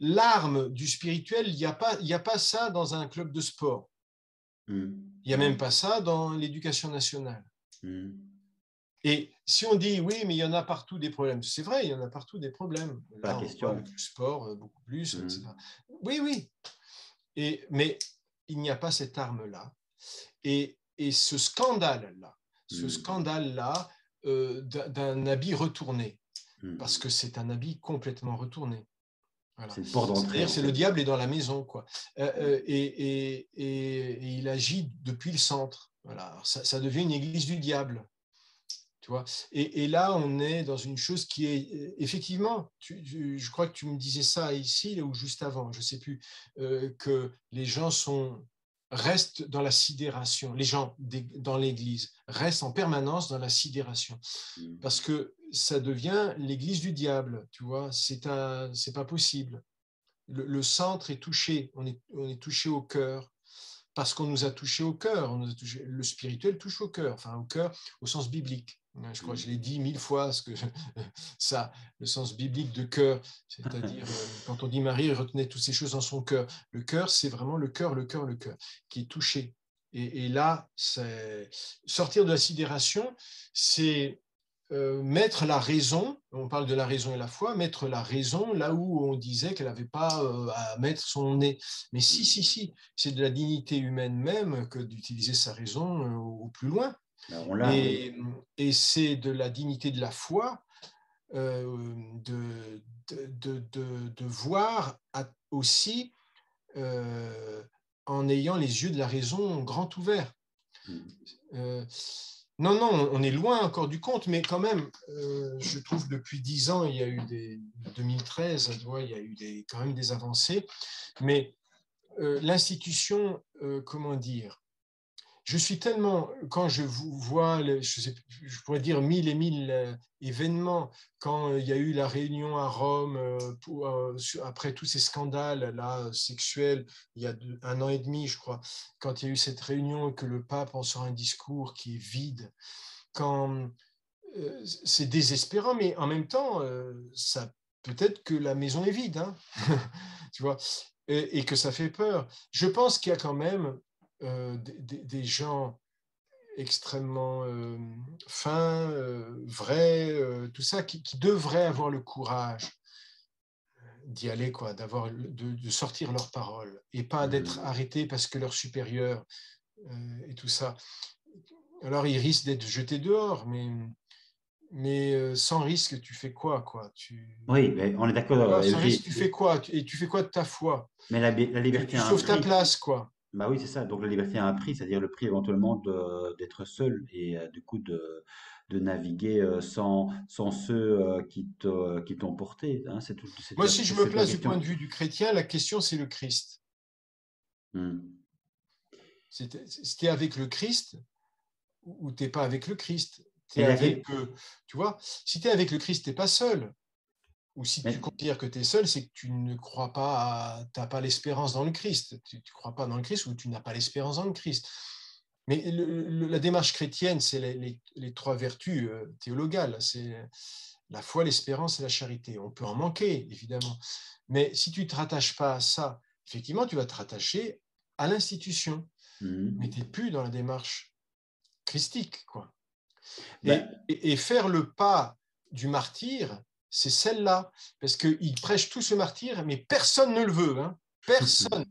L'arme du spirituel, il y a pas ça dans un club de sport. Hmm. Il n'y a même pas ça dans l'éducation nationale. Hmm. Et si on dit oui, mais il y en a partout des problèmes, c'est vrai, il y en a partout des problèmes. Pas la Là, on voit question. avec le sport beaucoup plus, etc. Hmm. Oui, oui. Mais il n'y a pas cette arme-là. Et ce Hmm. scandale-là d'un habit retourné, parce Hmm. que c'est un habit complètement retourné. Voilà. C'est une porte d'entrée, C'est-à-dire, en c'est le fait. diable est dans la maison, quoi. Et il agit depuis le centre. Voilà. Alors, ça devient une église du diable. Tu vois. Et là, on est dans une chose qui est effectivement, je crois que tu me disais ça ici ou juste avant, je ne sais plus, que les gens restent dans la sidération. Les gens dans l'Église restent en permanence dans la sidération parce Hmm. que ça devient l'Église du diable. Tu vois, c'est pas possible. Le centre est touché, on est touché au cœur parce qu'on nous a touché au cœur. Le spirituel touche au cœur, enfin au cœur au sens biblique. Je crois que je l'ai Hmm. dit 1000 fois, ce que ça, le sens biblique de cœur, c'est-à-dire quand on dit Marie retenait toutes ces choses dans son cœur. Le cœur, c'est vraiment le cœur qui est touché. Et là, sortir de la sidération, c'est mettre la raison, on parle de la raison et la foi, mettre la raison là où on disait qu'elle n'avait pas à mettre son nez. Mais si, c'est de la dignité humaine même que d'utiliser sa raison au plus loin. Ben, on l'a, oui. Et c'est de la dignité de la foi de voir aussi en ayant les yeux de la raison grand ouverts. Euh, non, on est loin encore du compte, mais quand même, je trouve depuis 10 ans, il y a eu 2013, tu vois, il y a eu quand même des avancées, mais l'institution, comment dire, je suis tellement, quand je vois, je pourrais dire 1000 événements, quand il y a eu la réunion à Rome, après tous ces scandales là, sexuels, il y a 1 an et demi, je crois, quand il y a eu cette réunion et que le pape en sort un discours qui est vide, quand c'est désespérant, mais en même temps, ça peut-être que la maison est vide, hein. Tu vois, et que ça fait peur. Je pense qu'il y a quand même des gens extrêmement fins, vrais, tout ça, qui devraient avoir le courage d'y aller, quoi, de sortir leurs paroles et pas d'être arrêtés parce que leur supérieur et tout ça. Alors ils risquent d'être jetés dehors, mais sans risque, tu fais quoi, quoi? Oui, mais on est d'accord, Sans risque, tu fais quoi? Et tu fais quoi de ta foi? mais la liberté Tu a un sauves ta prix. place, quoi. Bah oui, c'est ça. Donc la liberté a un prix, c'est-à-dire le prix éventuellement d'être seul et du coup de naviguer sans ceux qui t'ont porté. Hein, Moi, si je me c'est la place du point question. de vue du chrétien, la question, c'est le Christ. Hmm. Si tu es avec le Christ ou tu n'es pas avec le Christ. Mais la, Tu vois, si tu es avec le Christ, tu n'es pas seul. Ou si tu mais, considères que tu es seul, c'est que tu ne crois pas, tu n'as pas l'espérance dans le Christ. Tu ne crois pas dans le Christ ou tu n'as pas l'espérance dans le Christ. Mais la démarche chrétienne, c'est les 3 vertus théologales. C'est la foi, l'espérance et la charité. On peut en manquer, évidemment. Mais si tu ne te rattaches pas à ça, effectivement, tu vas te rattacher à l'institution. Mais tu n'es plus dans la démarche christique, quoi. bah, Et faire le pas du martyr, c'est celle-là. Parce qu'ils prêchent tout ce martyr, mais personne ne le veut. Hein. Personne.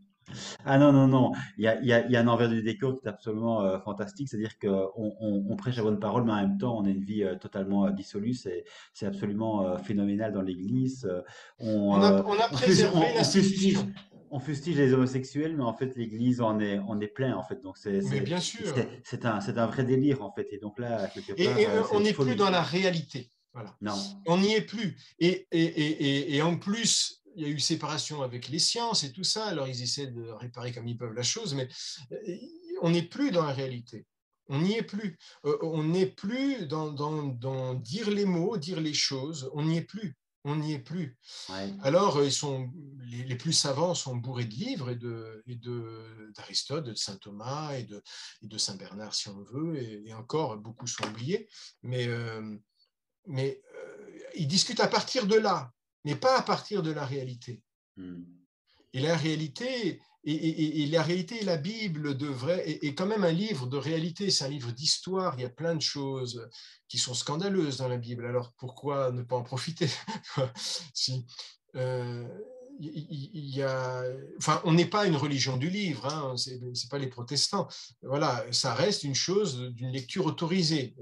ah non, non, non, il y a un envers du décor qui est absolument fantastique, c'est-à-dire qu'on prêche la bonne parole, mais en même temps, on a une vie totalement dissolue, c'est absolument phénoménal dans l'Église. On a préservé l'institution. On fustige les homosexuels, mais en fait, l'Église en est plein, en fait. Donc, Mais bien sûr. c'est un vrai délire, en fait. Et donc là, quelque part, Et c'est on une n'est plus dans folie. la réalité. Voilà. Non. On n'y est plus. Et en plus, il y a eu séparation avec les sciences et tout ça. Alors, ils essaient de réparer comme ils peuvent la chose, mais on n'est plus dans la réalité. On n'y est plus. On n'est plus dans dire les mots, dire les choses. On n'y est plus. On n'y est plus. Ouais. Alors, les plus savants sont bourrés de livres d'Aristote, de saint Thomas et de saint Bernard, si on veut, et encore, beaucoup sont oubliés. Mais ils discutent à partir de là, mais pas à partir de la réalité. Hmm. Et la réalité, et la Bible est quand même un livre de réalité, c'est un livre d'histoire. Il y a plein de choses qui sont scandaleuses dans la Bible. Alors pourquoi ne pas en profiter? Si, euh, enfin, on n'est pas une religion du livre, hein, c'est pas les protestants. Voilà, ça reste une chose d'une lecture autorisée.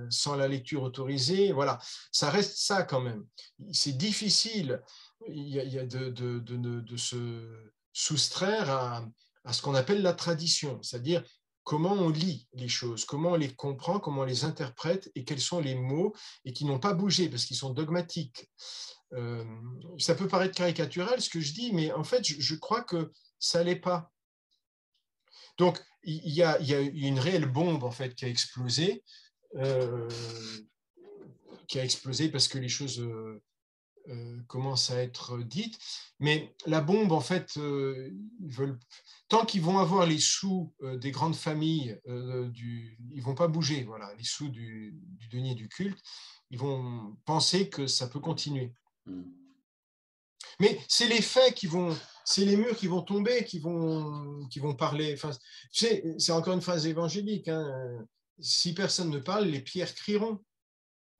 Sans la lecture autorisée, voilà, ça reste ça quand même. C'est difficile il y a de se soustraire à ce qu'on appelle la tradition, c'est-à-dire comment on lit les choses, comment on les comprend, comment on les interprète et quels sont les mots et qui n'ont pas bougé parce qu'ils sont dogmatiques. Euh, Ça peut paraître caricatural ce que je dis, mais en fait, je crois que ça l'est pas. Donc, il y a une réelle bombe en fait euh, qui a explosé parce que les choses commencent à être dites. Mais la bombe, en fait, tant qu'ils vont avoir les sous des grandes familles, ils ne vont pas bouger. Voilà, les sous du denier du culte, ils vont penser que ça peut continuer. Hmm. Mais c'est les faits c'est les murs qui vont tomber, qui vont parler. Enfin, c'est encore une phrase évangélique. Hein. Si personne ne parle, les pierres crieront.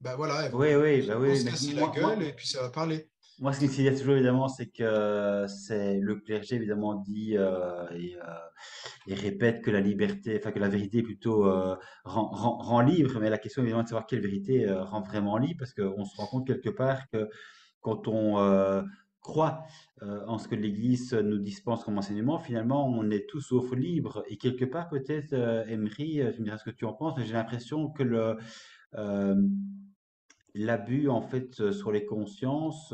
ben voilà, Oui, oui, bah vont oui, se mais casser la gueule et puis ça va parler. moi, ce qui me sidère toujours, évidemment, c'est que c'est le clergé, évidemment, dit et répète que la liberté, enfin que la vérité plutôt rend libre, mais la question, évidemment, de savoir quelle vérité rend vraiment libre, parce qu'on se rend compte quelque part que quand on croit en ce que l'Église nous dispense comme enseignement, finalement, on est tout sauf libre. Et quelque part, peut-être, Emery, tu me diras ce que tu en penses, mais j'ai l'impression que euh, l'abus, en fait, sur les consciences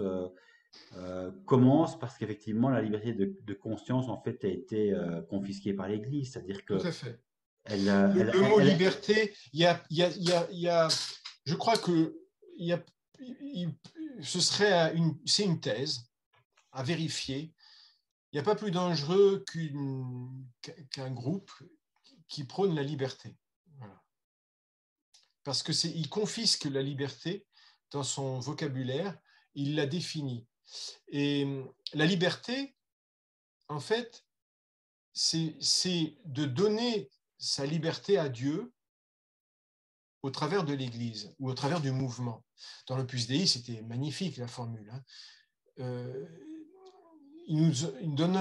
commence parce qu'effectivement, la liberté de conscience, en fait, a été confisquée par l'Église. C'est-à-dire Tout que à fait. elle, Le mot liberté, je crois que il y a, c'est une thèse à vérifier. Il n'y a pas plus dangereux qu'un groupe qui prône la liberté. Voilà. Parce que il confisque la liberté dans son vocabulaire, il la définit. Et la liberté, en fait, c'est de donner sa liberté à Dieu au travers de l'Église ou au travers du mouvement. Dans l'Opus Dei, c'était magnifique la formule. Hein. Euh, il donne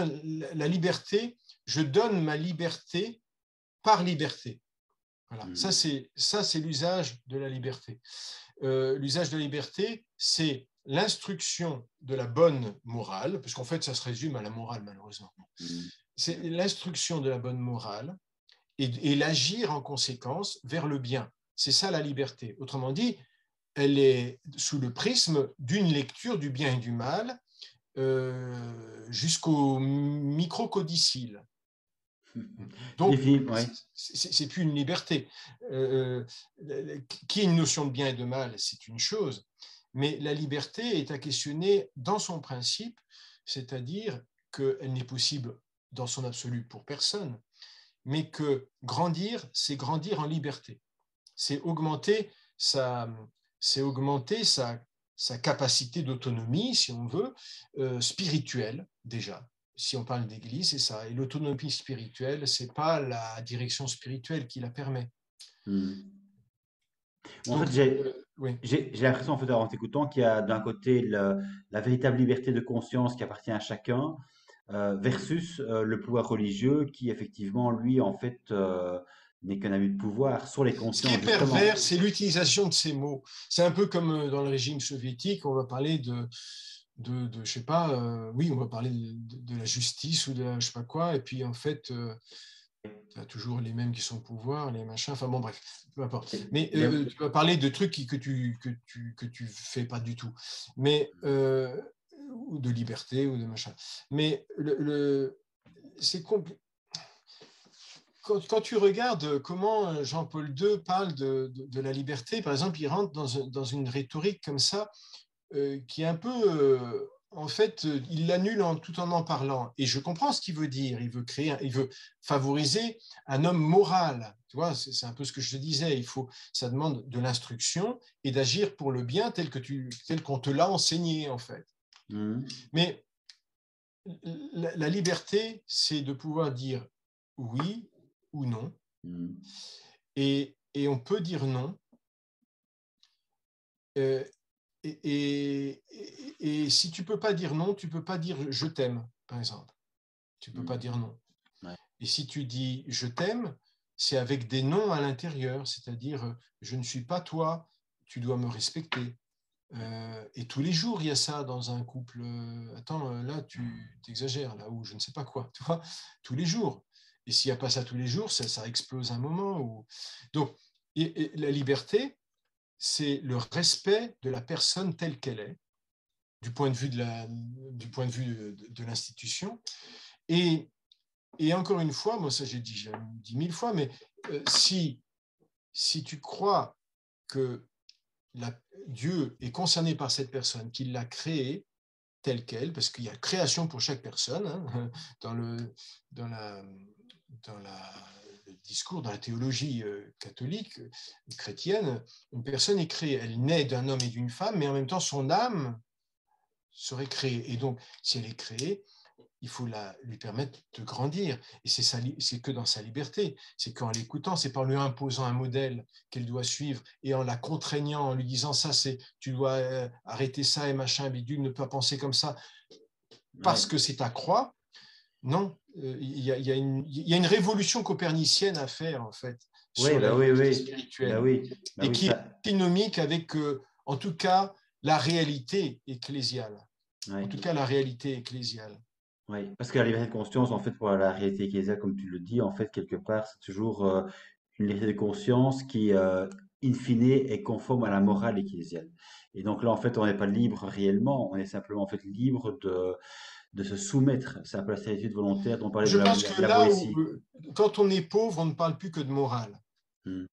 la liberté, je donne ma liberté par liberté. Voilà. Hmm. Ça, c'est l'usage de la liberté. L'usage de la liberté, c'est l'instruction de la bonne morale, parce qu'en fait, ça se résume à la morale, malheureusement. Hmm. C'est l'instruction de la bonne morale et l'agir en conséquence vers le bien. C'est ça la liberté. Autrement dit, elle est sous le prisme d'une lecture du bien et du mal jusqu'au microcodicile. Donc, Ouais. c'est plus une liberté. Qui est une notion de bien et de mal, c'est une chose, mais la liberté est à questionner dans son principe, c'est-à-dire qu'elle n'est possible dans son absolu pour personne, mais que grandir, c'est grandir en liberté. C'est augmenter sa, c'est augmenter sa capacité d'autonomie, si on veut, spirituelle déjà. Si on parle d'église, c'est ça. Et l'autonomie spirituelle, c'est pas la direction spirituelle qui la permet. Hmm. En fait, Donc, oui. j'ai l'impression, en fait, en t'écoutant, qu'il y a d'un côté la véritable liberté de conscience qui appartient à chacun, versus le pouvoir religieux qui, effectivement, lui, en fait, n'est qu'un abus de pouvoir sur les Ce qui est consciences, pervers, justement. c'est l'utilisation de ces mots. C'est un peu comme dans le régime soviétique, on va parler je sais pas, oui, on va parler de la justice ou de la, je sais pas quoi, et puis en fait, tu as toujours les mêmes qui sont au pouvoir, les machins, enfin bon, bref, peu importe. Mais Mais, tu vas parler de trucs que tu fais pas du tout, mais, ou de liberté ou de machin. Mais c'est compliqué. Quand tu regardes comment Jean-Paul II parle de la liberté, par exemple, il rentre dans une rhétorique comme ça, qui est un peu, en fait, il l'annule tout en parlant. Et je comprends ce qu'il veut dire. Il veut favoriser un homme moral. Tu vois, c'est un peu ce que je te disais. Ça demande de l'instruction et d'agir pour le bien tel qu'on te l'a enseigné, en fait. hmm, Mais la liberté, c'est de pouvoir dire oui ou non. hmm, Et on peut dire non. Euh, et si tu peux pas dire non, tu peux pas dire je t'aime, par exemple. Tu peux pas hmm, dire non. ouais, Et si tu dis je t'aime, c'est avec des noms à l'intérieur, c'est-à-dire je ne suis pas toi, tu dois me respecter. ouais. Et tous les jours, il y a ça dans un couple. Attends, là, tu t'exagères, là, ou je ne sais pas quoi, tu vois, tous les jours. Et s'il n'y a pas ça tous les jours, ça explose un moment. Donc, et la liberté, c'est le respect de la personne telle qu'elle est, du point de vue du point de vue de l'institution. Et, et encore une fois, moi ça j'ai dit 1000 fois, mais si tu crois que Dieu est concerné par cette personne, qu'il l'a créée telle qu'elle, parce qu'il y a création pour chaque personne, hein, dans dans la, dans la, le discours, dans la théologie catholique, chrétienne, une personne est créée, elle naît d'un homme et d'une femme, mais en même temps son âme serait créée. Et donc, si elle est créée, il faut lui permettre de grandir. Et c'est que dans sa liberté. C'est qu'en l'écoutant, c'est par lui imposant un modèle qu'elle doit suivre et en la contraignant, en lui disant ça, tu dois arrêter ça et machin, bidule, ne pas penser comme ça parce Ouais. que c'est ta croix. Non, il y a une révolution copernicienne à faire, en fait, Oui, sur la oui, liberté oui. Bah spirituelle oui, bah et oui, qui est ça. antinomique avec, en tout cas, la réalité ecclésiale. En Ouais. tout cas, la réalité ecclésiale. Oui, parce que la liberté de conscience, en fait, pour la réalité ecclésiale, comme tu le dis, en fait, quelque part, c'est toujours une liberté de conscience qui, in fine, est conforme à la morale ecclésiale. Et donc là, en fait, on n'est pas libre réellement, on est simplement, en fait, libre de se soumettre. C'est un peu la servitude volontaire dont parlait Je de pense que la là où, Boétie. quand on est pauvre, on ne parle plus que de morale. Hmm.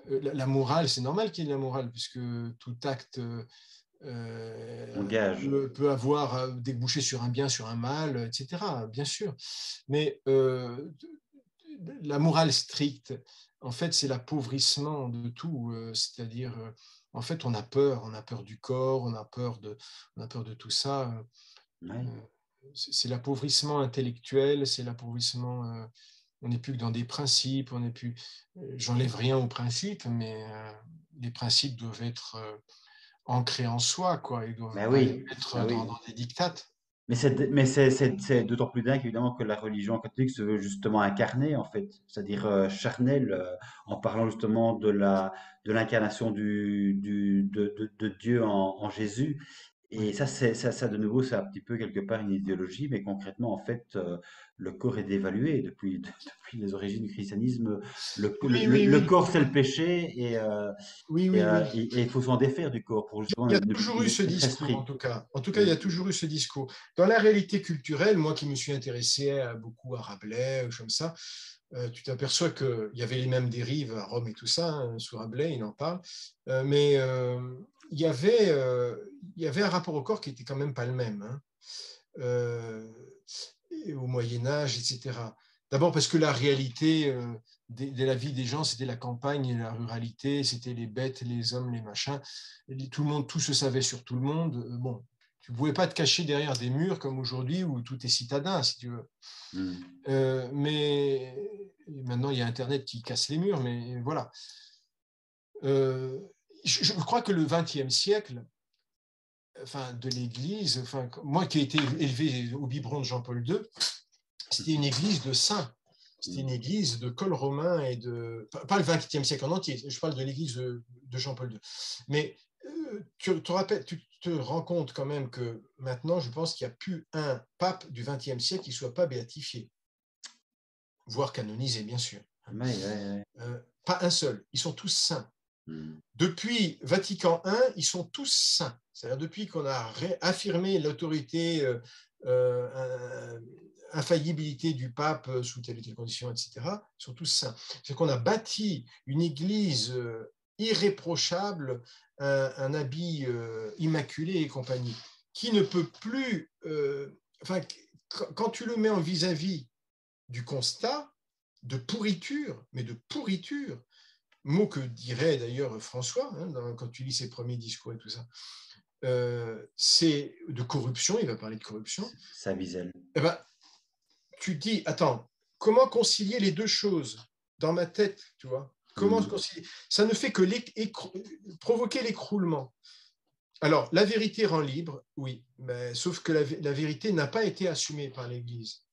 La morale, c'est normal qu'il y ait de la morale, puisque tout acte On gage. peut avoir débouché sur un bien, sur un mal, etc. Bien sûr. Mais la morale stricte, en fait, c'est l'appauvrissement de tout. C'est-à-dire, en fait, on a peur du corps, on a peur de tout ça. Ouais. C'est l'appauvrissement intellectuel, c'est l'appauvrissement. On n'est plus que dans des principes, on n'est plus. J'enlève rien aux principes, mais les principes doivent être ancrés en soi, quoi. Ils ne doivent Ben pas oui, être ben dans oui. des dictates. Mais c'est d'autant plus dingue évidemment que la religion catholique se veut justement incarnée en fait, c'est-à-dire charnelle, en parlant justement de l'incarnation de Dieu en Jésus. Et Ouais. ça de nouveau, c'est un petit peu quelque part une idéologie, mais concrètement en fait, le corps est dévalué depuis les origines du christianisme. Oui, oui, Le oui. corps c'est le péché Oui, oui, oui. et il faut s'en défaire du corps pour justement Il y a toujours eu ce être discours, en esprit. tout cas. En tout cas, il y Mm. a toujours eu ce discours. Dans la réalité culturelle, moi qui me suis intéressé beaucoup à Rabelais, comme ça, tu t'aperçois qu'il y avait les mêmes dérives à Rome et tout ça, hein, sous Rabelais, il en parle. Mais il y avait un rapport au corps qui était quand même pas le même, hein. Euh, et au Moyen Âge, etc. D'abord parce que la réalité de la vie des gens, c'était la campagne et la ruralité, c'était les bêtes, les hommes, les machins. Tout le monde, tout se savait sur tout le monde. Bon, tu ne pouvais pas te cacher derrière des murs comme aujourd'hui où tout est citadin, si tu veux. Mm. Mais maintenant, il y a Internet qui casse les murs, mais voilà. Euh, je crois que le XXe siècle, enfin, de l'Église, enfin, moi qui ai été élevé au biberon de Jean-Paul II, c'était une église de saints. C'était une Mm. église de col romain et de. Pas le XXe siècle en entier, je parle de l'église de Jean-Paul II. Mais tu te rends compte quand même que maintenant, je pense qu'il n'y a plus un pape du XXe siècle qui ne soit pas béatifié, voire canonisé, bien sûr. Ouais, ouais, ouais. Pas un seul. Ils sont tous saints. Mm. Depuis Vatican I, ils sont tous saints. C'est-à-dire depuis qu'on a affirmé l'autorité, infaillibilité du pape sous telle ou telle condition, etc., ils sont tous saints. C'est qu'on a bâti une église irréprochable, un habit immaculé et compagnie, qui ne peut plus... enfin, quand tu le mets en vis-à-vis du constat de pourriture, mais de pourriture, mot que dirait d'ailleurs François, hein, quand tu lis ses premiers discours et tout ça, c'est de corruption, il va parler de corruption. Savizelle. Eh ben, tu te dis, attends, comment concilier les deux choses dans ma tête, tu vois? Comment Mm. concilier? Ça ne fait que provoquer l'écroulement. Alors, la vérité rend libre, oui, mais sauf que la vérité n'a pas été assumée par l'Église.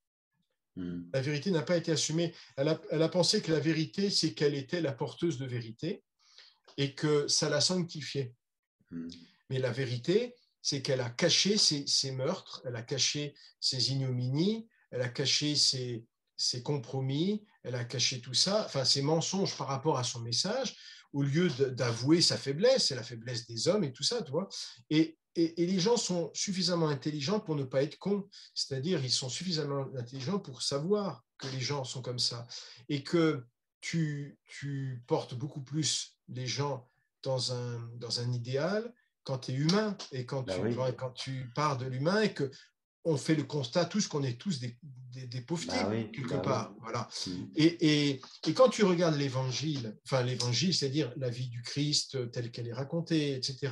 Mm. La vérité n'a pas été assumée. Elle a pensé que la vérité, c'est qu'elle était la porteuse de vérité et que ça la sanctifiait. Mm. Mais la vérité, c'est qu'elle a caché ses meurtres, elle a caché ses ignominies, elle a caché ses compromis, elle a caché tout ça, enfin ses mensonges par rapport à son message, au lieu d'avouer sa faiblesse et la faiblesse des hommes et tout ça, tu vois. Et les gens sont suffisamment intelligents pour ne pas être cons, c'est-à-dire ils sont suffisamment intelligents pour savoir que les gens sont comme ça et que tu portes beaucoup plus les gens dans un idéal quand tu es humain et Bah oui. quand tu pars de l'humain et que on fait le constat tous qu'on est tous des pauvres Bah types, oui. quelque Bah oui. part. Voilà. Mm. Et quand tu regardes l'évangile, enfin l'évangile, c'est-à-dire la vie du Christ telle qu'elle est racontée, etc.,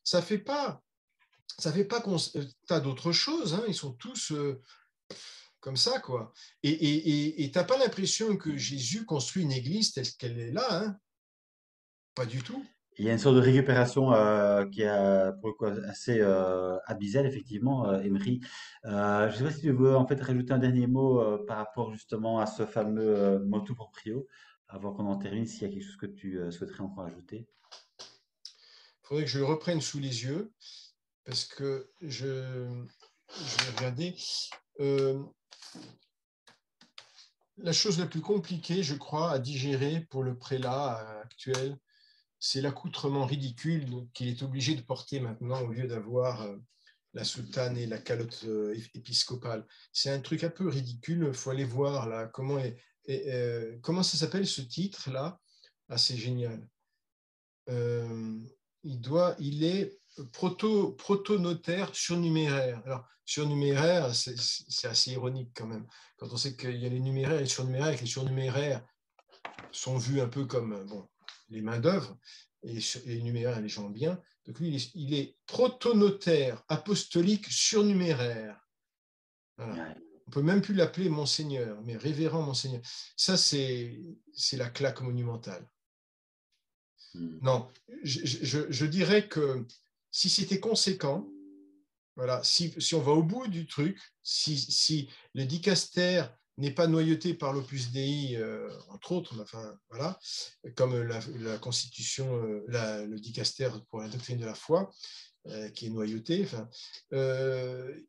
ça fait pas, ça fait pas constat d'autre chose. Hein. Ils sont tous comme ça, quoi. Et t'as pas l'impression que Jésus construit une église telle qu'elle est là, hein? Pas du tout. Il y a une sorte de récupération qui est pour le coup assez abyssale, effectivement, Emery. Je ne sais pas si tu veux en fait rajouter un dernier mot par rapport justement à ce fameux motu proprio, avant qu'on en termine, s'il y a quelque chose que tu souhaiterais encore ajouter. Il faudrait que je le reprenne sous les yeux parce que je vais regarder. Euh, la chose la plus compliquée, je crois, à digérer pour le prélat actuel, c'est l'accoutrement ridicule qu'il est obligé de porter maintenant au lieu d'avoir la soutane et la calotte épiscopale. C'est un truc un peu ridicule. Il faut aller voir là comment ça s'appelle ce titre là. Ah, c'est génial. Euh, il est proto-notaire surnuméraire. Alors, surnuméraire, c'est assez ironique quand même. Quand on sait qu'il y a les numéraires et les surnuméraires, et que les surnuméraires sont vus un peu comme bon, les main-d'œuvre, et les numéraires, les gens bien. Donc lui, il est protonotaire apostolique surnuméraire. Voilà. Ouais. On peut même plus l'appeler monseigneur, mais révérend monseigneur. Ça, c'est la claque monumentale. Hmm. Non, je dirais que si c'était conséquent, voilà, si on va au bout du truc, si le dicaster n'est pas noyauté par l'Opus Dei, entre autres, enfin, voilà, comme la Constitution, le dicaster pour la doctrine de la foi, qui est noyauté, enfin,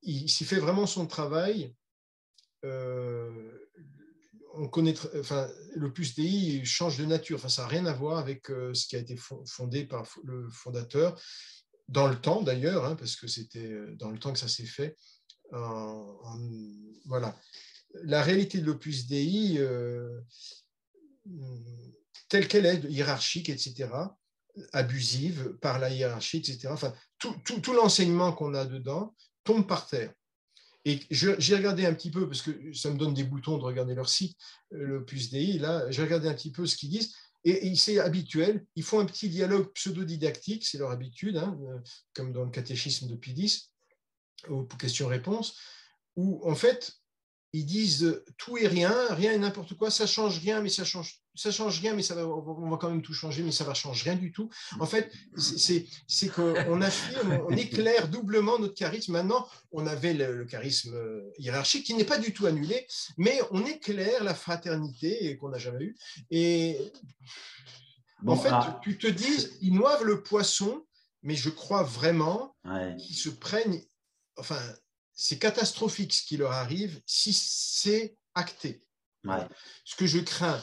s'il fait vraiment son travail, euh, on connaît, enfin, l'Opus Dei change de nature. Enfin, ça n'a rien à voir avec ce qui a été fondé par le fondateur, dans le temps d'ailleurs, hein, parce que c'était dans le temps que ça s'est fait. Voilà. La réalité de l'Opus Dei, telle qu'elle est, hiérarchique, etc., abusive par la hiérarchie, etc., enfin, tout l'enseignement qu'on a dedans tombe par terre. Et j'ai regardé un petit peu, parce que ça me donne des boutons de regarder leur site, l'Opus Dei, là, j'ai regardé un petit peu ce qu'ils disent, et c'est habituel, ils font un petit dialogue pseudo-didactique, c'est leur habitude, hein, comme dans le catéchisme de Pie X, aux questions-réponses, où en fait, ils disent tout et rien, rien et n'importe quoi, ça change rien, mais ça change rien, mais on va quand même tout changer, mais ça va changer rien du tout. En fait, c'est qu'on affirme, on éclaire doublement notre charisme. Maintenant, on avait le charisme hiérarchique qui n'est pas du tout annulé, mais on éclaire la fraternité qu'on n'a jamais eue. Et en Bon, fait, tu te dis, ils noivent le poisson, mais je crois vraiment ouais, qu'ils se prennent, enfin, c'est catastrophique ce qui leur arrive si c'est acté. ouais. Voilà. Ce que je crains,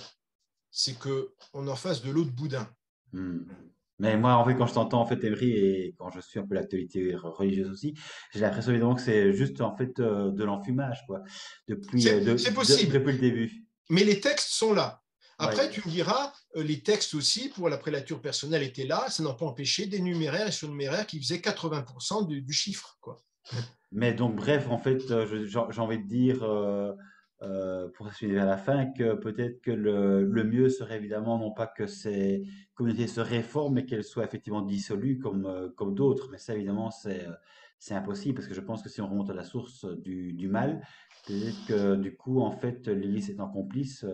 c'est qu'on en fasse de l'eau de boudin. Hmm. Mais moi, en fait, quand je t'entends, en fait, Emery, et quand je suis un peu l'actualité religieuse aussi, j'ai l'impression évidemment que c'est juste, en fait, de l'enfumage, quoi, C'est possible, depuis le début. mais les textes sont là. Après, Ouais. tu me diras, les textes aussi, pour la prélature personnelle, étaient là. Ça n'a pas empêché des numéraires et surnuméraires qui faisaient 80% du chiffre, quoi. Mais donc, bref, en fait, j'ai envie de dire, pour suivre à la fin, que peut-être que le mieux serait évidemment non pas que ces communautés se réforment, mais qu'elles soient effectivement dissolues comme d'autres. Mais ça, évidemment, c'est impossible, parce que je pense que si on remonte à la source du mal, peut-être que du coup, en fait, l'Église étant complice,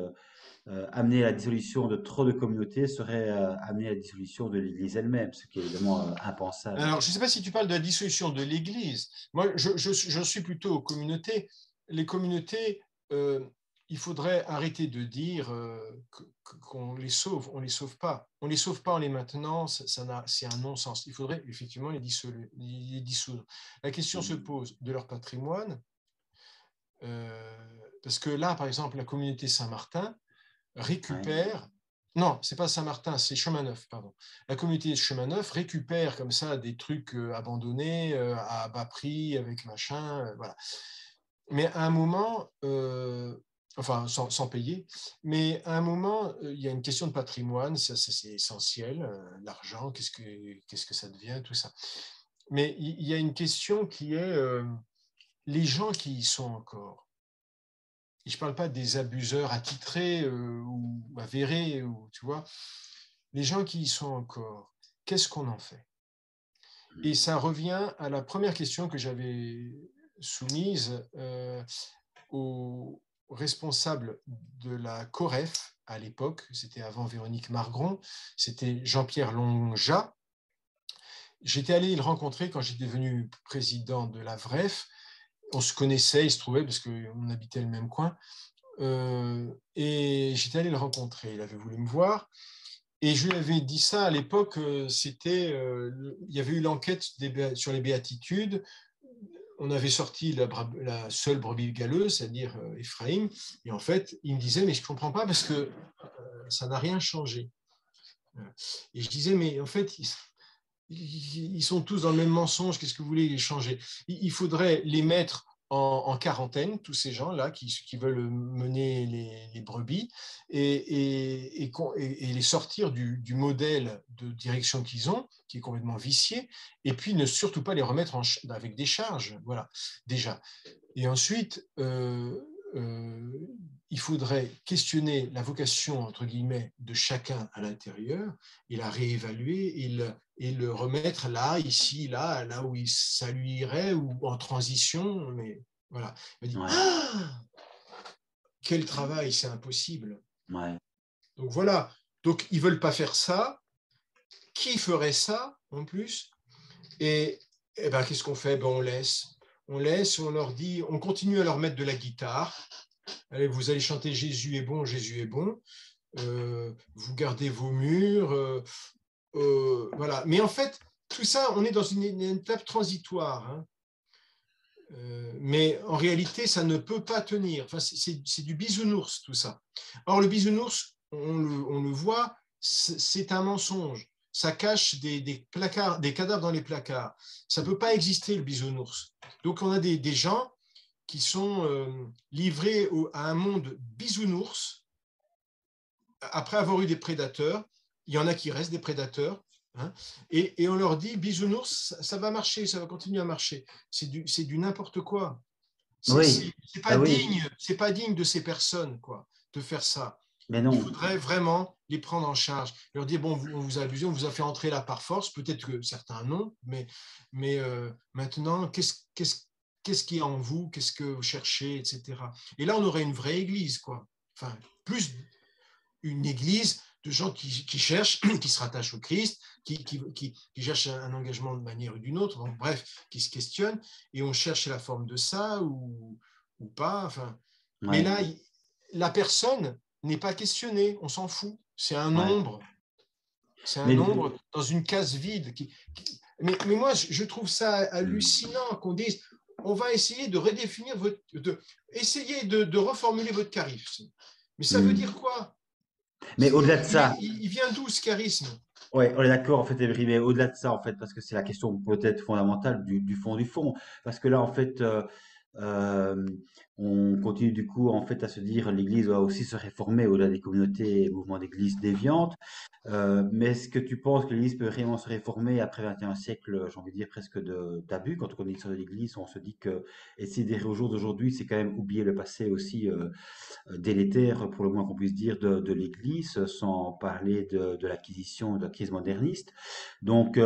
amener à la dissolution de trop de communautés serait amener à la dissolution de l'Église elle-même, ce qui est évidemment impensable. Alors, je ne sais pas si tu parles de la dissolution de l'Église. Moi, je suis plutôt aux communautés. Les communautés, il faudrait arrêter de dire qu'on les sauve. On ne les sauve pas. On ne les sauve pas en les maintenant. C'est un non-sens. Il faudrait effectivement les dissoudre. La question se Mm. pose de leur patrimoine. Parce que là, par exemple, la communauté Saint-Martin Ouais. récupère. Non, c'est pas Saint-Martin, c'est Chemin Neuf, pardon. La communauté de Chemin Neuf récupère comme ça des trucs abandonnés à bas prix, avec machin, voilà. Mais à un moment, enfin sans payer, mais à un moment, il y a une question de patrimoine, ça c'est essentiel, l'argent, qu'est-ce que ça devient, tout ça. Mais il y a une question qui est les gens qui y sont encore. Et je ne parle pas des abuseurs attitrés ou avérés, ou, tu vois, les gens qui y sont encore, qu'est-ce qu'on en fait? Et Mm. ça revient à la première question que j'avais soumise. au responsable de la COREF à l'époque, c'était avant Véronique Margron, c'était Jean-Pierre Longat. J'étais allé le rencontrer quand j'étais devenu président de la VREF. On se connaissait, il se trouvait, parce qu'on habitait le même coin. Et j'étais allé le rencontrer. Il avait voulu me voir. Et je lui avais dit ça à l'époque, il y avait eu l'enquête sur les béatitudes. On avait sorti la seule brebis galeuse, c'est-à-dire Ephraïm. Et en fait, il me disait, mais je ne comprends pas parce que ça n'a rien changé. Et je disais, mais en fait, ils sont tous dans le même mensonge, qu'est-ce que vous voulez changer? Il faudrait les mettre en quarantaine, tous ces gens-là qui veulent mener les brebis, et les sortir du modèle de direction qu'ils ont, qui est complètement vicié, et puis ne surtout pas les remettre avec des charges, voilà, déjà. Et ensuite, il faudrait questionner la vocation, entre guillemets, de chacun à l'intérieur et la réévaluer et le remettre là, ici, là où ça lui irait ou en transition. Mais voilà. Il m'a dit, Ouais, ah, quel travail, c'est impossible. ouais, Donc voilà. Donc ils ne veulent pas faire ça. Qui ferait ça en plus? Et ben, qu'est-ce qu'on fait? Ben, on laisse. On laisse, on leur dit, on continue à leur mettre de la guitare. Allez, vous allez chanter Jésus est bon, Jésus est bon. Vous gardez vos murs. Voilà. Mais en fait, tout ça, on est dans une étape transitoire. Hein. Mais en réalité, ça ne peut pas tenir. Enfin, c'est du bisounours, tout ça. Or, le bisounours, on le voit, c'est un mensonge. Ça cache des placards, des cadavres dans les placards. Ça ne peut pas exister, le bisounours. Donc, on a des gens qui sont livrés à un monde bisounours après avoir eu des prédateurs. Il y en a qui restent des prédateurs. Hein, et on leur dit, bisounours, ça va marcher, ça va continuer à marcher. C'est du n'importe quoi. oui, Pas bah oui, digne, c'est pas digne de ces personnes, quoi, de faire ça. mais Il non. faudrait vraiment les prendre en charge. Leur dire, bon, on vous a abusé, on vous a fait entrer là par force, peut-être que certains non, mais maintenant, qu'est-ce qui est en vous, qu'est-ce que vous cherchez, etc. Et là, on aurait une vraie église, quoi. Enfin, plus une église de gens qui cherchent, qui se rattachent au Christ, qui cherchent un engagement de manière ou d'une autre, donc, bref, qui se questionnent, et on cherche la forme de ça ou pas. Enfin, mais Ouais, là, la personne n'est pas questionnée, on s'en fout. C'est un ouais. nombre. C'est un Mais nombre dans une case vide. Mais moi, je trouve ça hallucinant qu'on dise on va essayer de redéfinir essayer de reformuler votre charisme. Mais ça veut dire quoi? mais au-delà de ça, Il vient d'où ce charisme? ouais, on est d'accord, en fait, Evry, mais au-delà de ça, en fait, parce que c'est la question peut-être fondamentale du fond du fond, parce que là, en fait, euh, on continue du coup, en fait, à se dire l'Église doit aussi se réformer au-delà des communautés et mouvements d'Église déviantes. Mais est-ce que tu penses que l'Église peut réellement se réformer après 21 siècles, j'ai envie de dire presque d'abus, quand on connaît l'histoire de l'Église, on se dit que essayer d'errer au jour d'aujourd'hui, c'est quand même oublier le passé aussi délétère, pour le moins qu'on puisse dire, de l'Église, sans parler de l'acquisition de la crise moderniste. Donc,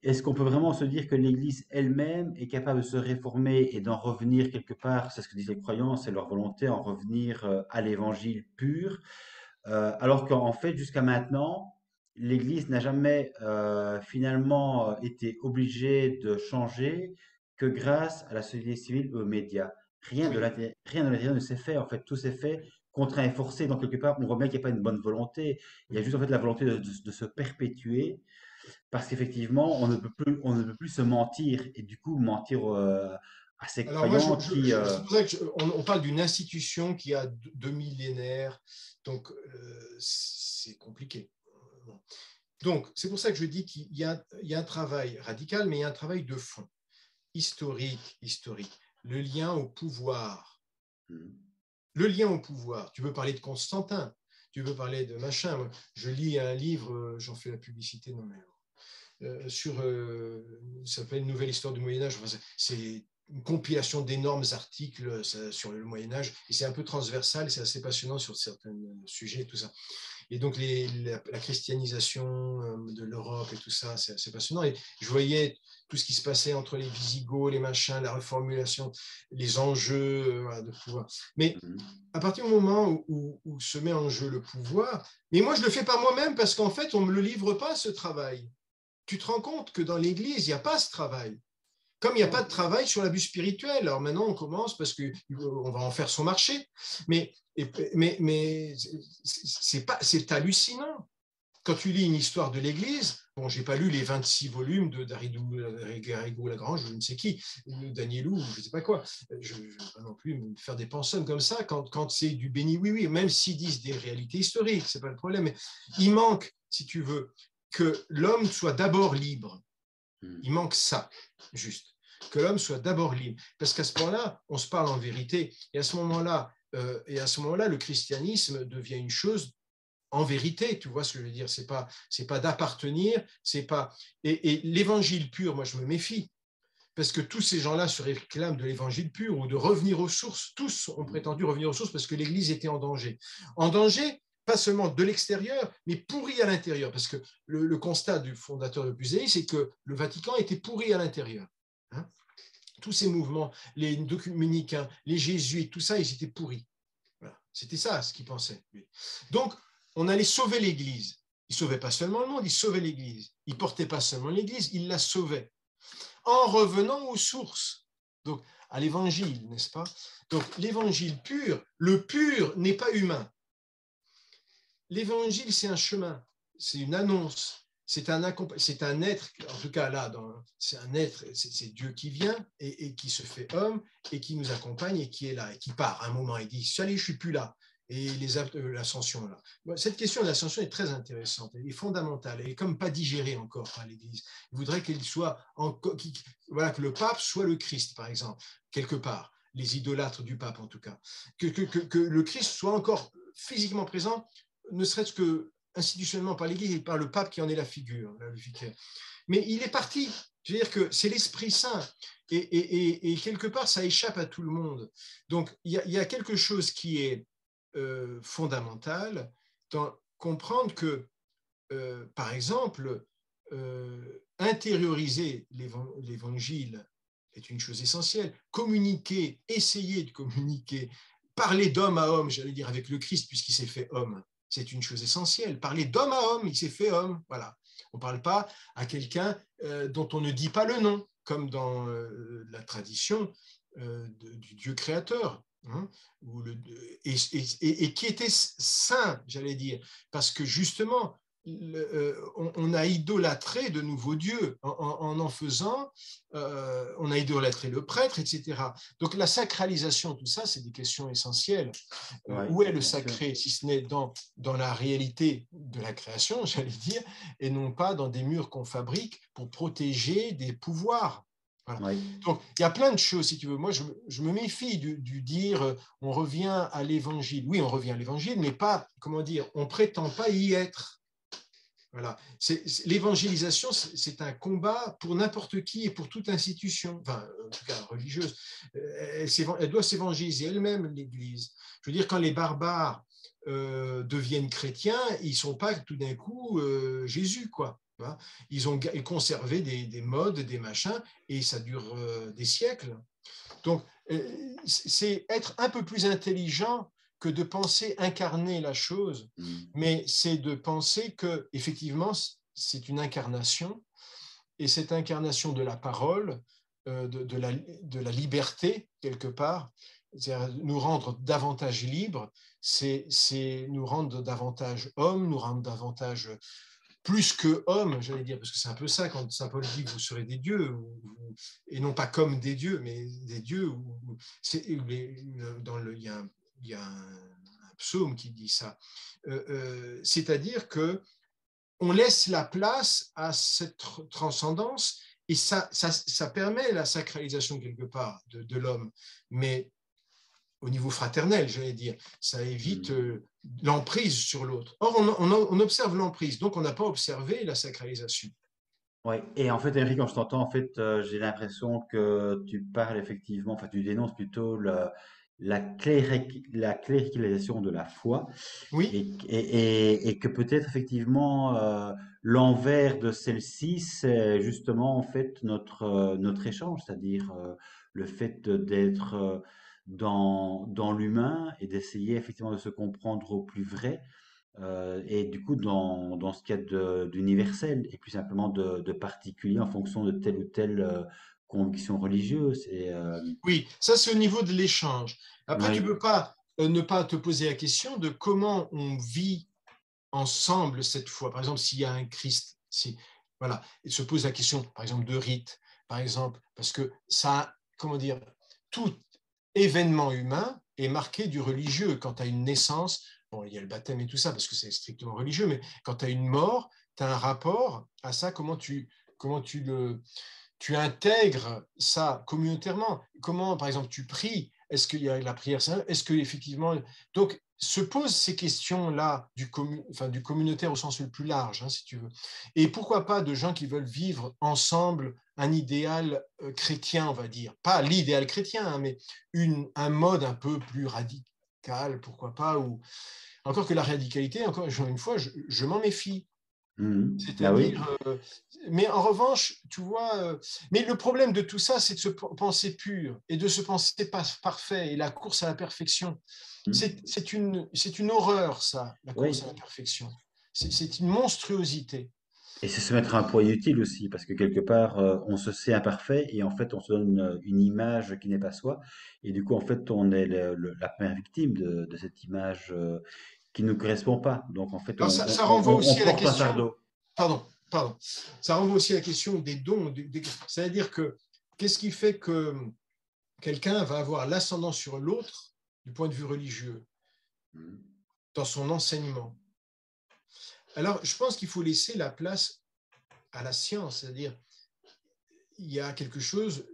est-ce qu'on peut vraiment se dire que l'Église elle-même est capable de se réformer et d'en revenir quelque part, c'est ce que disent les croyants, c'est leur volonté, en revenir à l'évangile pur, alors qu'en fait, jusqu'à maintenant, l'Église n'a jamais finalement été obligée de changer que grâce à la société civile et aux médias. Oui. Rien de l'intérieur ne s'est fait. En fait, tout s'est fait contraint et forcé. Donc, quelque part, on voit bien qu'il n'y a pas une bonne volonté. Il y a juste en fait la volonté de se perpétuer parce qu'effectivement, on ne peut plus se mentir et du coup mentir à ses Alors moi, croyants qui, c'est pour ça on parle d'une institution qui a deux millénaires, donc c'est compliqué. Donc c'est pour ça que je dis il y a un travail radical, mais il y a un travail de fond, historique. Le lien au pouvoir. Le lien au pouvoir. Tu veux parler de Constantin, tu veux parler de machin. Moi, je lis un livre, j'en fais la publicité, non mais ça s'appelle Une nouvelle histoire du Moyen Âge. Enfin, c'est une compilation d'énormes articles sur le Moyen Âge et c'est un peu transversal et c'est assez passionnant sur certains sujets, tout ça. Et donc la christianisation de l'Europe et tout ça, c'est passionnant. Et je voyais tout ce qui se passait entre les Visigoths, les machins, la reformulation, les enjeux voilà, de pouvoir. Mais Mhm. à partir du moment où se met en jeu le pouvoir, mais moi je le fais par moi-même parce qu'en fait on ne me le livre pas ce travail. Tu te rends compte que dans l'Église, il n'y a pas ce travail. Comme il n'y a pas de Ouais. travail sur l'abus spirituel, alors maintenant on commence parce qu'on va en faire son marché. Mais, mais c'est hallucinant. Quand tu lis une histoire de l'Église, bon, j'ai pas lu les 26 volumes de Garrigou Lagrange, je ne sais qui, Danielou, je ne sais pas quoi. Je ne vais pas non plus me faire des pensums comme ça quand c'est du béni oui-oui, même s'ils disent des réalités historiques, c'est pas le problème. Mais il manque, si tu veux, que l'homme soit d'abord libre. Il Mhm. manque ça, juste. Que l'homme soit d'abord libre. Parce qu'à ce moment-là, on se parle en vérité. Et à ce moment-là, le christianisme devient une chose en vérité, tu vois ce que je veux dire, c'est pas d'appartenir, c'est pas et l'évangile pur, moi je me méfie parce que tous ces gens-là se réclament de l'évangile pur ou de revenir aux sources. Tous ont Mhm. prétendu revenir aux sources parce que l'Église était en danger pas seulement de l'extérieur, mais pourri à l'intérieur, parce que le constat du fondateur de Pusey, c'est que le Vatican était pourri à l'intérieur. Hein, tous ces mouvements, les dominicains, les jésuites, tout ça, ils étaient pourris. Voilà. C'était ça ce qu'il pensait. Donc, on allait sauver l'Église. Il ne sauvait pas seulement le monde, il sauvait l'Église. Il ne portait pas seulement l'Église, il la sauvait. En revenant aux sources. Donc, à l'Évangile, n'est-ce pas? Donc, l'Évangile pur, le pur n'est pas humain. L'Évangile, c'est un chemin, c'est une annonce, c'est un être, en tout cas là, c'est un être, c'est Dieu qui vient et qui se fait homme et qui nous accompagne et qui est là et qui part à un moment et dit salut, je suis plus là. Et l'ascension là. Cette question de l'ascension est très intéressante, elle est fondamentale, elle est comme pas digérée encore par l'Église. Il voudrait qu'elle soit voilà, que le pape soit le Christ, par exemple, quelque part, les idolâtres du pape en tout cas, que le Christ soit encore physiquement présent, ne serait-ce que institutionnellement par l'Église et par le pape qui en est la figure, le vicaire. Mais il est parti. Je veux dire que c'est l'Esprit Saint. Et quelque part, ça échappe à tout le monde. Donc, il y a quelque chose qui est fondamental dans comprendre que, par exemple, intérioriser l'évangile est une chose essentielle. Communiquer, essayer de communiquer, parler d'homme à homme, j'allais dire avec le Christ, puisqu'il s'est fait homme, c'est une chose essentielle. Parler d'homme à homme, il s'est fait homme. Voilà. On ne parle pas à quelqu'un dont on ne dit pas le nom, comme dans la tradition du Dieu créateur. Hein, et qui était saint, j'allais dire, parce que justement, on a idolâtré de nouveaux dieux en faisant, on a idolâtré le prêtre, etc. Donc la sacralisation, tout ça, c'est des questions essentielles. Ouais, Où est le bien sûr. sacré, si ce n'est dans la réalité de la création, j'allais dire, et non pas dans des murs qu'on fabrique pour protéger des pouvoirs. Voilà. Ouais. Donc, il y a plein de choses, si tu veux. Moi, je me méfie du dire on revient à l'évangile. Oui, on revient à l'évangile, mais pas, comment dire, on prétend pas y être. Voilà. L'évangélisation, c'est un combat pour n'importe qui et pour toute institution, enfin, en tout cas religieuse. Elle doit s'évangéliser elle-même, l'Église. Je veux dire, quand les barbares deviennent chrétiens, ils ne sont pas tout d'un coup Jésus, quoi. Ils ont conservé des modes, des machins, et ça dure des siècles. Donc, c'est être un peu plus intelligent que de penser incarner la chose, Mhm. mais c'est de penser que effectivement c'est une incarnation et cette incarnation de la parole, de la liberté quelque part, c'est-à-dire nous rendre davantage libres, c'est nous rendre davantage hommes, nous rendre davantage plus que hommes, j'allais dire, parce que c'est un peu ça quand saint Paul dit que vous serez des dieux, et non pas comme des dieux, mais des dieux. Il y a un psaume qui dit ça. C'est-à-dire que on laisse la place à cette transcendance et ça permet la sacralisation quelque part de l'homme. Mais au niveau fraternel, j'allais dire. Ça évite Mhm. l'emprise sur l'autre. Or, on observe l'emprise, donc on n'a pas observé la sacralisation. Ouais. Et en fait, Henri, quand je t'entends, en fait, j'ai l'impression que tu parles effectivement, enfin, tu dénonces plutôt la cléricalisation de la foi Oui, et que peut-être effectivement l'envers de celle-ci, c'est justement en fait notre échange, c'est-à-dire le fait d'être dans l'humain et d'essayer effectivement de se comprendre au plus vrai. Et du coup, dans ce qu'il y a d'universel et plus simplement de particulier en fonction de telle ou telle conviction religieuse. oui, ça c'est au niveau de l'échange. Après, tu Oui. peux pas ne pas te poser la question de comment on vit ensemble cette foi. Par exemple, s'il y a un Christ, si, voilà, il se pose la question, par exemple, de rite, par exemple, parce que ça, comment dire, tout événement humain est marqué du religieux. Quand tu as une naissance, bon, il y a le baptême et tout ça, parce que c'est strictement religieux, mais quand tu as une mort, tu as un rapport à ça, comment tu intègres ça communautairement. Comment, par exemple, tu pries? Est-ce qu'il y a la prière? Est-ce que effectivement, donc se posent ces questions-là du communautaire au sens le plus large, hein, si tu veux. Et pourquoi pas de gens qui veulent vivre ensemble un idéal chrétien, on va dire. Pas l'idéal chrétien, hein, mais un mode un peu plus radical, pourquoi pas. Ou encore que la radicalité, encore une fois, je m'en méfie. Mhm. Ah oui. C'est-à-dire, mais en revanche, tu vois, mais le problème de tout ça, c'est de se penser pur et de se penser parfait et la course à la perfection. Mhm. C'est une horreur, ça, la course à la Oui. perfection. C'est une monstruosité. Et c'est se mettre un poids inutile aussi, parce que quelque part, on se sait imparfait et en fait, on se donne une image qui n'est pas soi. Et du coup, en fait, on est la première victime de cette image qui ne nous correspond pas. Donc, en fait, Alors, ça renvoie on aussi à la porte un question, fardeau. pardon, ça renvoie aussi à la question des dons. C'est-à-dire que qu'est-ce qui fait que quelqu'un va avoir l'ascendant sur l'autre du point de vue religieux, Mhm. dans son enseignement? Alors, je pense qu'il faut laisser la place à la science, c'est-à-dire il y a quelque chose,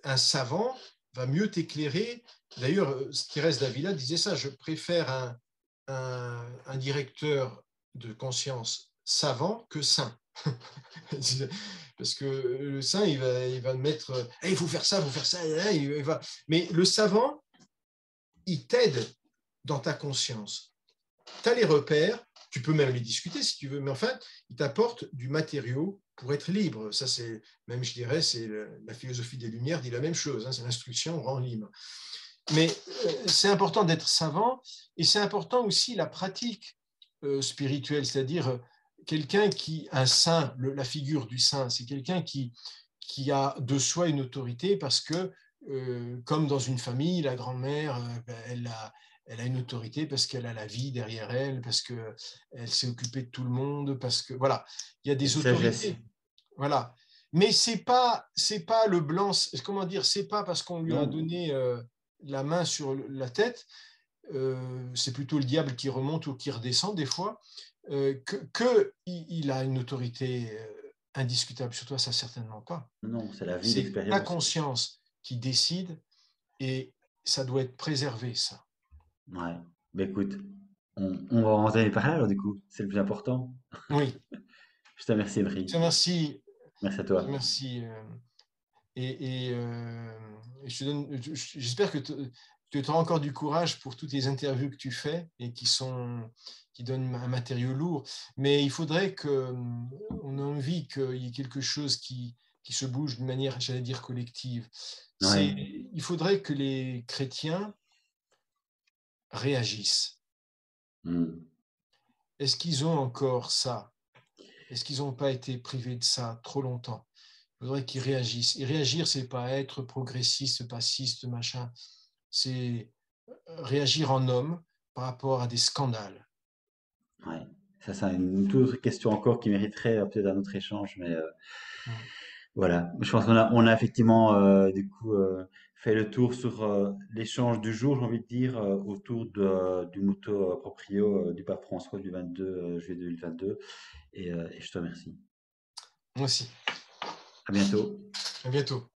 un savant va mieux t'éclairer. D'ailleurs, Thérèse d'Avila disait ça, je préfère un directeur de conscience savant que saint. Parce que le saint, il va mettre, hey, il faut faire ça, il faut faire ça, il va... Mais le savant, il t'aide dans ta conscience. Tu as les repères, tu peux même les discuter si tu veux, mais enfin, il t'apporte du matériau pour être libre. Ça, c'est, même je dirais, c'est la philosophie des Lumières dit la même chose, hein, c'est l'instruction rend libre. Mais c'est important d'être savant et c'est important aussi la pratique spirituelle, c'est-à-dire quelqu'un qui, un saint, la figure du saint, c'est quelqu'un qui a de soi une autorité parce que, comme dans une famille, la grand-mère, elle a une autorité parce qu'elle a la vie derrière elle, parce qu'elle s'est occupée de tout le monde, parce que, voilà, il y a Cette des sagesse. autorités. Voilà. Mais c'est pas le blanc, comment dire, c'est pas parce qu'on lui a Non, donné la main sur la tête, c'est plutôt le diable qui remonte ou qui redescend des fois, il a une autorité indiscutable sur toi, ça certainement pas. non, c'est la vie, C'est ta l'expérience. conscience qui décide et ça doit être préservé, ça. Ouais. Bah écoute, on va en terminer par là, alors du coup, c'est le plus important. Oui, Je te remercie, je Emery. te remercie, Merci à je te toi. remercie et j'espère que tu auras encore du courage pour toutes les interviews que tu fais et qui donnent un matériau lourd. Mais il faudrait on ait envie qu'il y ait quelque chose qui se bouge d'une manière, j'allais dire, collective. Ouais. Il faudrait que les chrétiens réagissent. Hmm. Est-ce qu'ils ont encore ça? Est-ce qu'ils n'ont pas été privés de ça trop longtemps? Il faudrait qu'ils réagissent. Et réagir, c'est pas être progressiste, passiste, machin. C'est réagir en homme par rapport à des scandales. Ouais. Ça, c'est une toute autre question encore qui mériterait peut-être un autre échange, mais Mm. voilà. Je pense on a effectivement du coup fait le tour sur l'échange du jour, j'ai envie de dire, autour du moto proprio du pape François du 22 juillet 2022. Et je te remercie. Moi aussi. À bientôt. À bientôt.